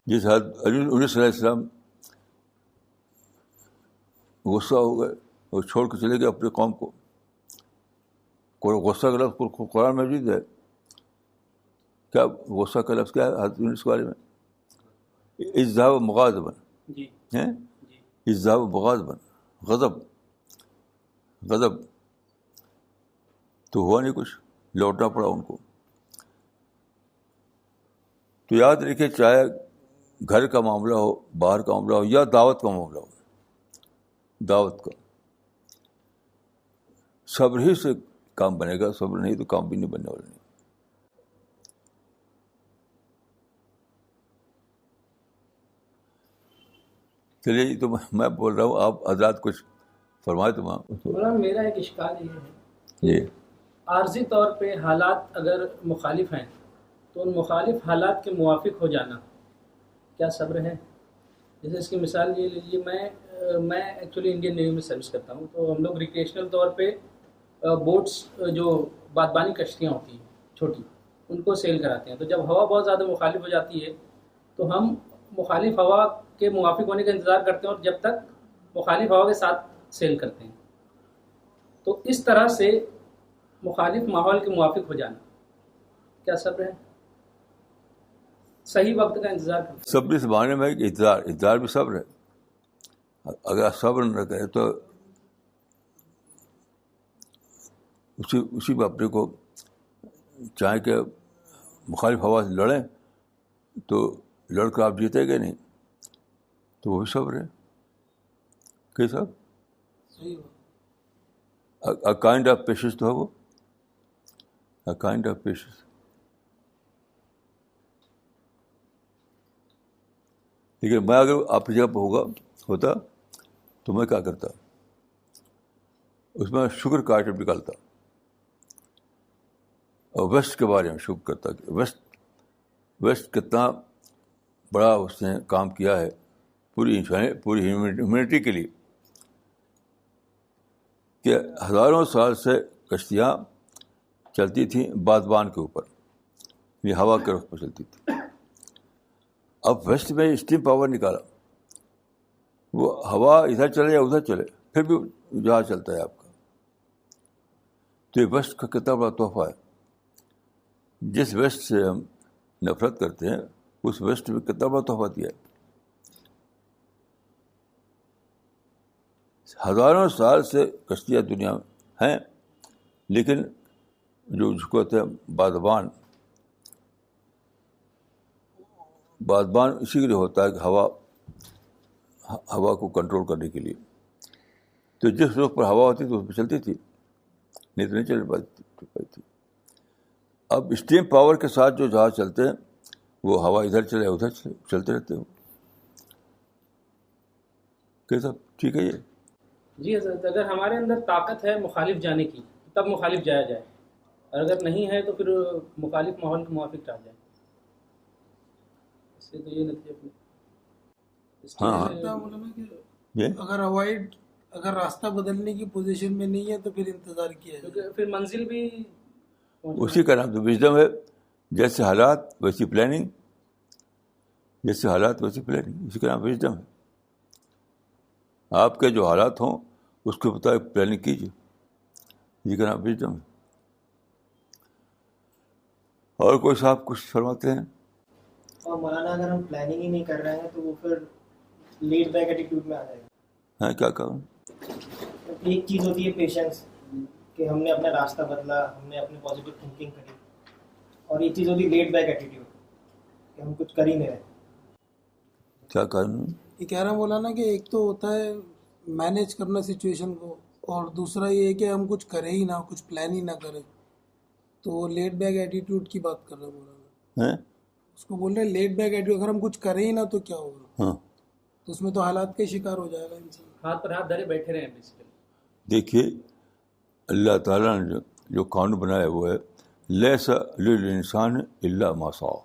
جس حد علیہ السلام غصہ ہو گئے اور چھوڑ کے چلے گئے اپنے قوم کو. غصہ کا لفظ قرآن مجید ہے. کیا غصہ کا لفظ کیا ہے حضرت اس بارے میں؟ اذهب مغاضبا. جی ہیں اذهب مغاضبا, غضب. تو ہوا نہیں کچھ, لوٹنا پڑا ان کو. تو یاد رکھیے, چاہے گھر کا معاملہ ہو, باہر کا معاملہ ہو, یا دعوت کا معاملہ ہو, دعوت کا, صبر ہی سے کام بنے گا. صبر نہیں تو کام بھی نہیں بننے والا. نہیں, چلیے جی, تو میں بول رہا ہوں, آپ حضرات کچھ فرمائے تو. مولانا میرا ایک اشکال یہ ہے جی, کہ عارضی طور پہ حالات اگر مخالف ہیں تو ان مخالف حالات کے موافق ہو جانا کیا صبر ہے؟ جیسے اس کی مثال یہ لیجیے, میں ایکچولی انڈین نیوی میں سروس کرتا ہوں, تو ہم لوگ ریکریشنل طور پہ بوٹس جو بادبانی کشتیاں ہوتی ہیں چھوٹی, ان کو سیل کراتے ہیں. تو جب ہوا بہت زیادہ مخالف ہو جاتی ہے تو ہم مخالف ہوا کے موافق ہونے کا انتظار کرتے ہیں اور جب تک مخالف ہوا کے ساتھ سیل کرتے ہیں. تو اس طرح سے مخالف ماحول کے موافق ہو جانا کیا صبر ہے؟ صحیح وقت کا انتظار کرتے ہیں. صبر اس معنی میں کہ انتظار بھی صبر ہے. اگر آپ صبر نہ کریں تو اسی پہ اپنے کو, چاہے کہ مخالف ہوا سے لڑیں تو لڑ کر آپ جیتے گے نہیں, تو وہ بھی صبر ہے. کہ صاحب صحیح a kind of patience تو ہے وہ, a kind of patience. لیکن میں اگر آپ کی جگہ پہ ہوتا تو میں کیا کرتا, اس میں شکر کا آئٹم نکالتا اور ویسٹ کے بارے میں شکر کرتا کہ ویسٹ کتنا بڑا اس نے کام کیا ہے پوری ہیومینٹی کے لیے, کہ ہزاروں سال سے کشتیاں چلتی تھیں بادبان کے اوپر, یہ ہوا کے رخ پر چلتی تھی. اب ویسٹ میں اسٹیم پاور نکالا, وہ ہوا ادھر چلے یا ادھر چلے پھر بھی جہاز چلتا ہے آپ کا. تو یہ ویسٹ کا کتنا بڑا تحفہ ہے. جس ویسٹ سے ہم نفرت کرتے ہیں اس ویسٹ میں کتنا بڑا تحفہ دیا ہے. ہزاروں سال سے کشتیاں دنیا میں ہیں, لیکن جو جس کو کہتے ہیں بادبان اسی کے لیے ہوتا ہے کہ ہوا کو کنٹرول کرنے کے لیے. تو جس رخ پر ہوا ہوتی تھی اس پہ چلتی تھی, نہیں تو نہیں چل پاتی تھی. اب اسٹیم پاور کے ساتھ جو جہاز چلتے ہیں وہ ہوا ادھر چلے ادھر چلے چلتے رہتے ہو. کیسا ٹھیک ہے یہ؟ جی حضرت, اگر ہمارے اندر طاقت ہے مخالف جانے کی تب مخالف جایا جائے, اور اگر نہیں ہے تو پھر مخالف ماحول کے موافق چاہ جائے. اس سے تو یہ نتیجہ اپنے یہ اگر راستہ بدلنے کی پوزیشن میں نہیں ہے تو پھر انتظار کیا ہے, کیونکہ پھر منزل بھی اسی کا نام تو وژڈم ہے. جیسے حالات ویسی پلاننگ, جیسے حالات ویسی پلاننگ, اسی کا نام وژڈم ہے. آپ کے جو حالات ہوں اس کے مطابق پلاننگ کیجیے, اسی کا نام وژڈم ہے. اور کوئی صاحب کچھ فرماتے ہیں؟ اور مولانا اگر ہم پلاننگ ہی نہیں کر رہے ہیں تو وہ پھر لیڈ بیک ایٹیٹیوڈ میں آ جائے گا. ہیں کیا کہوں؟ ایک چیز ہوتی ہے پیشنس, کہ ہم نے اپنا راستہ بدلا, ہم نے اپنے پازیٹیو تھنکنگ کری, اور ایک چیز ہوتی ہے لیڈ بیک ایٹیٹیوڈ, کہ ہم کچھ کر ہی نہیں رہے. کیا کہوں؟ یہ کہہ رہا ہوں مولانا کہ ایک تو ہوتا ہے مینیج کرنا سچویشن کو, اور دوسرا یہ ہے کہ ہم کچھ کریں ہی نہ, کچھ پلان ہی نہ کریں. تو وہ لیٹ بیک ایٹیٹیوڈ کی بات کر رہے ہیں مولانا, اس کو بول رہے ہیں لیٹ بیک ایٹیٹیوڈ. اگر ہم کچھ کریں ہی نہ تو کیا ہوگا؟ ہاں, تو اس میں تو حالات کا شکار ہو جائے گا انسان. ہاتھ پر ہاتھ دھرے بیٹھے رہے ہیں بیسیکلی. دیکھیے اللہ تعالیٰ نے جو قانون بنایا وہ ہے لیس للانسان الا ما سعی.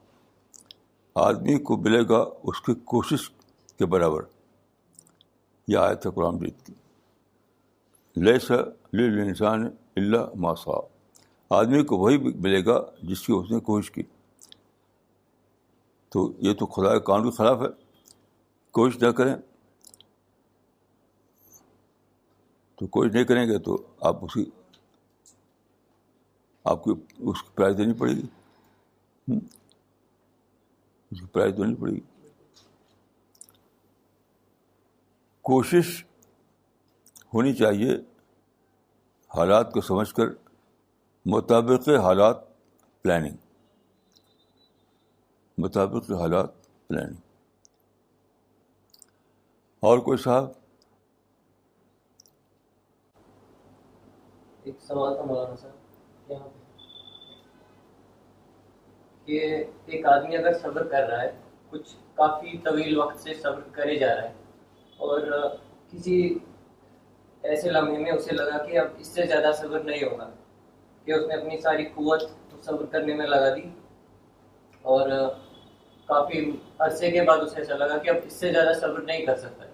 آدمی کو ملے گا اس کی کوشش کے برابر. یہ آیت ہے قرآن مجید کی, لیس للانسان الا ما سعی. آدمی کو وہی ملے گا جس کی اس نے کوشش کی. تو یہ تو خدا کے قانون کے خلاف ہے. کوشش نہ کریں تو کوشش نہیں کریں گے تو آپ کو اس کی پرائز دینی پڑے گی, اس کی پرائز دینی پڑے گی. کوشش ہونی چاہیے حالات کو سمجھ کر مطابق حالات پلاننگ، مطابق حالات پلاننگ. اور کوئی صاحب؟ ایک سوال تھا مولانا صاحب یہاں پہ کہ ایک آدمی اگر صبر کر رہا ہے، کچھ کافی طویل وقت سے صبر کرے جا رہا ہے، اور کسی ایسے لمحے میں اسے لگا کہ اب اس سے زیادہ صبر نہیں ہوگا، کہ اس نے اپنی ساری قوت صبر کرنے میں لگا دی، اور کافی عرصے کے بعد اسے ایسا لگا کہ اب اس سے زیادہ صبر نہیں کر سکتا ہے،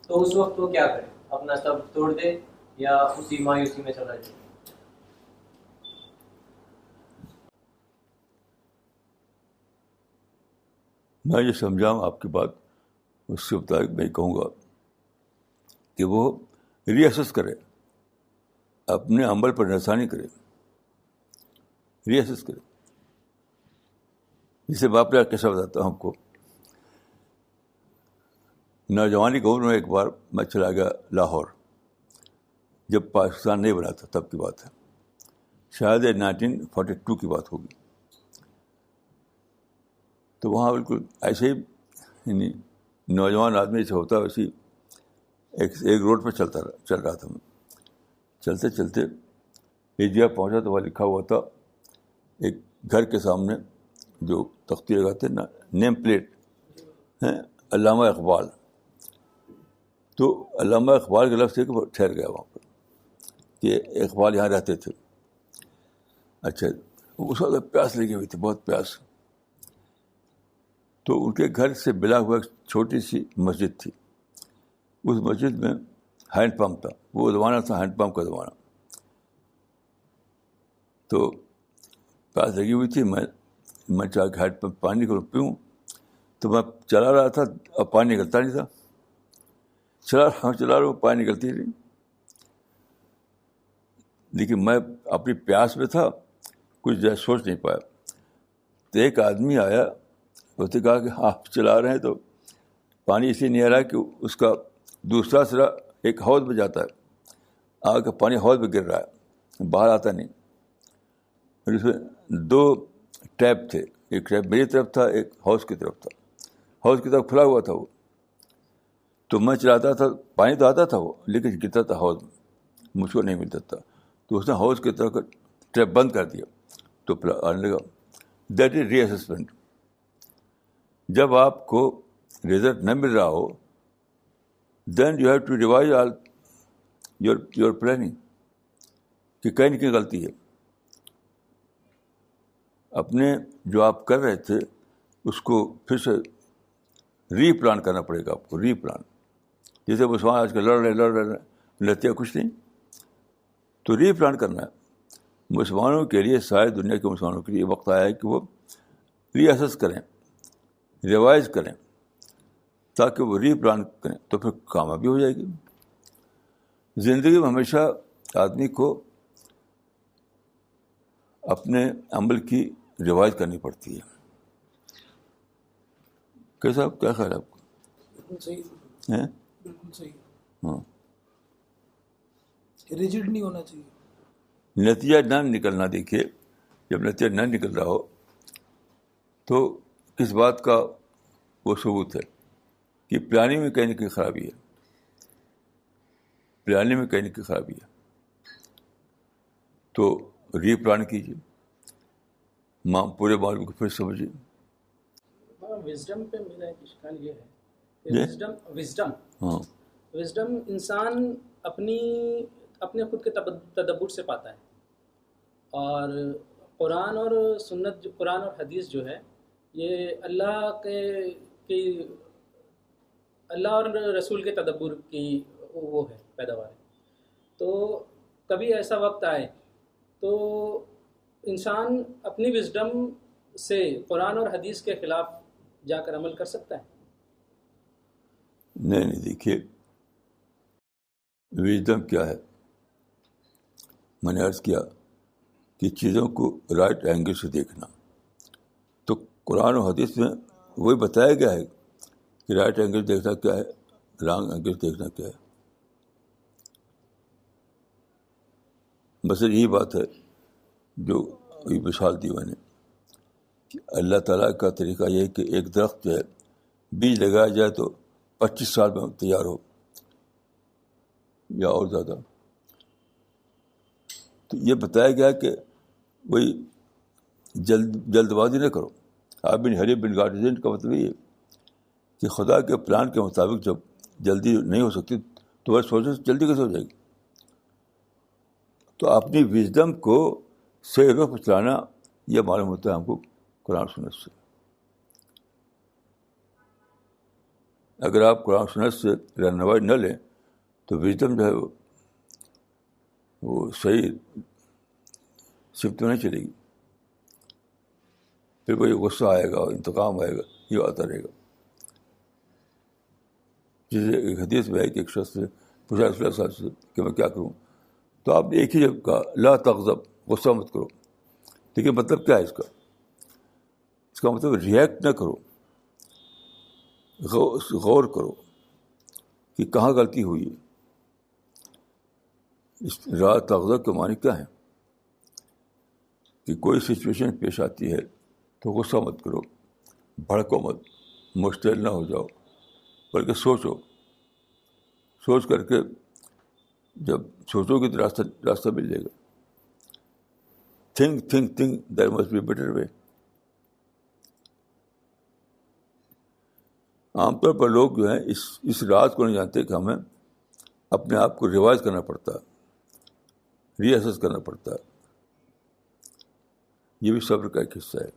تو اس وقت وہ کیا کرے؟ اپنا صبر توڑ دے یا اسی مایوسی میں چلا جائے؟ میں یہ سمجھاؤں آپ کی بات، اس کے مطابق میں کہوں گا کہ وہ ری اسیس کرے، اپنے عمل پر نرسانی کرے، ری اسیس کرے. جسے میں اپنا قصہ بتاتا ہوں آپ کو. نوجوانی کی عمر میں ایک بار میں چلا گیا لاہور، جب پاکستان نہیں بنا تھا، تب کی بات ہے، شاید 1942 کی بات ہوگی. تو وہاں بالکل ایسے ہی یعنی نوجوان آدمی سے ہوتا ہے ویسے ایک روڈ پہ چل رہا تھا میں. چلتے چلتے ایک جگہ پہنچا تو وہاں لکھا ہوا تھا ایک گھر کے سامنے جو تختی لگاتے نا، نیم پلیٹ ہیں علامہ اقبال. تو علامہ اقبال کے لفظ سے کہ ٹھہر گیا وہاں پر کہ اقبال یہاں رہتے تھے. اچھا، اس وقت پیاس لگی ہوئی تھی، بہت پیاس. تو ان کے گھر سے ملا ہوا ایک چھوٹی سی مسجد تھی. اس مسجد میں ہینڈ پمپ تھا، وہ زمانہ تھا ہینڈ پمپ کا زمانہ. تو پیاس لگی ہوئی تھی، میں چاہ کے ہینڈ پمپ پانی کو پیوں. تو میں چلا رہا تھا، اب پانی نکلتا نہیں تھا. چلا رہا ہوں، پانی نکلتی نہیں. لیکن میں اپنی پیاس میں تھا، کچھ زیادہ سوچ نہیں پایا. تو ایک آدمی آیا، اس نے کہا کہ آپ چلا رہے ہیں تو پانی اس لیے نہیں آ رہا ہے کہ اس کا دوسرا سرا ایک حوض میں جاتا ہے، آگ کا پانی حوض میں گر رہا ہے، باہر آتا نہیں. اور اس میں 2 ٹیپ تھے، ایک ٹیپ میری طرف تھا، ایک حوض کی طرف تھا. حوض کی طرف کھلا ہوا تھا وہ. تو میں چلاتا تھا، پانی تو آتا تھا وہ، لیکن گرتا تھا حوض میں، مجھ کو نہیں ملتا تھا. تو اس نے حوض کی طرف ٹیپ بند کر دیا تو آنے لگا. That is reassessment. جب آپ کو رزلٹ نہ مل رہا ہو، then you have to revise all your planning کہ کہیں نہ کہیں غلطی ہے. اپنے جو آپ کر رہے تھے اس کو پھر سے ری پلان کرنا پڑے گا آپ کو، ری پلان. جیسے مسلمان آج کل لڑ رہے لڑتے کچھ نہیں، تو ری پلان کرنا ہے. مسلمانوں کے لیے، ساری دنیا کے مسلمانوں کے لیے وقت آیا ہے کہ وہ ری اسیس کریں، ریوائز کریں، تاکہ وہ ری پلان کریں تو پھر کامیابی ہو جائے گی. زندگی میں ہمیشہ آدمی کو اپنے عمل کی ریوائز کرنی پڑتی ہے. کیسا، کیا خیال ہے آپ کو؟ بالکل صحیح ہیں؟ بالکل صحیح. ہاں، ریجڈ نہیں ہونا چاہیے. نتیجہ نہ نکلنا. دیکھیے، جب نتیجہ نہ نکل رہا ہو تو کس بات کا وہ ثبوت ہے کہ پلاننگ میں کہیں نہ کہیں خرابی ہے، پلاننگ میں کہیں نہ کہیں خرابی ہے. تو ری پلان کیجیے، پورے معاملے کو پھر سمجھیے. وزڈم پہ میرا ایک اشکال یہ ہے جی؟ کہ ہاں، وزڈم انسان اپنے خود کے تدبر سے پاتا ہے. اور قرآن اور سنت، قرآن اور حدیث جو ہے، یہ اللہ اور رسول کے تدبر کی وہ ہے، پیداوار ہے. تو کبھی ایسا وقت آئے تو انسان اپنی وزڈم سے قرآن اور حدیث کے خلاف جا کر عمل کر سکتا ہے. نہیں. دیکھیے، وژڈم کیا ہے؟ میں نے عرض کیا کہ چیزوں کو رائٹ اینگل سے دیکھنا. تو قرآن و حدیث میں وہی بتایا گیا ہے کہ رائٹ اینگل دیکھنا کیا ہے، رانگ اینگل دیکھنا کیا ہے. بس یہی بات ہے جو یہ مثال دی میں نے کہ اللہ تعالیٰ کا طریقہ یہ ہے کہ ایک درخت جو ہے بیج لگایا جائے تو 25 سال میں تیار ہو یا اور زیادہ. تو یہ بتایا گیا کہ وہی جلد بازی نہ کرو. ابن حلیب بن گارڈین کا مطلب یہ ہے کہ خدا کے پلان کے مطابق جب جلدی نہیں ہو سکتی تو وہ سوچے جلدی کیسے ہو جائے گی. تو اپنی وژڈم کو صحیح رخ پر چلانا یہ معلوم ہوتا ہے ہم کو قرآن سنت سے. اگر آپ قرآن سنت سے رہنمائی نہ لیں تو وژڈم جو ہے وہ صحیح سمت میں نہیں چلے گی. پھر کوئی غصہ آئے گا، انتقام آئے گا، یہ آتا رہے گا. جیسے ایک حدیث میں ہے کہ ایک شخص سے پوچھا رسول اللہ صلی اللہ علیہ وسلم کہ میں کیا کروں، تو آپ نے ایک ہی جب کہا لا تغضب، غصہ مت کرو. لیکن مطلب کیا ہے اس کا؟ اس کا مطلب ریئیکٹ نہ کرو، غور کرو کہ کہاں غلطی ہوئی ہے. اس لا تغضب کے معنی کیا ہے؟ کہ کوئی سچویشن پیش آتی ہے تو غصہ مت کرو، بھڑکو مت، مشتعل نہ ہو جاؤ، بلکہ سوچ کر کے جب سوچو گے تو راستہ مل جائے گا. Think there must be better way. عام طور پر لوگ جو ہیں اس راز کو نہیں جانتے کہ ہمیں اپنے آپ کو ریوائز کرنا پڑتا ہے، ری اسیس کرنا پڑتا ہے. یہ بھی صبر کا ایک حصہ ہے.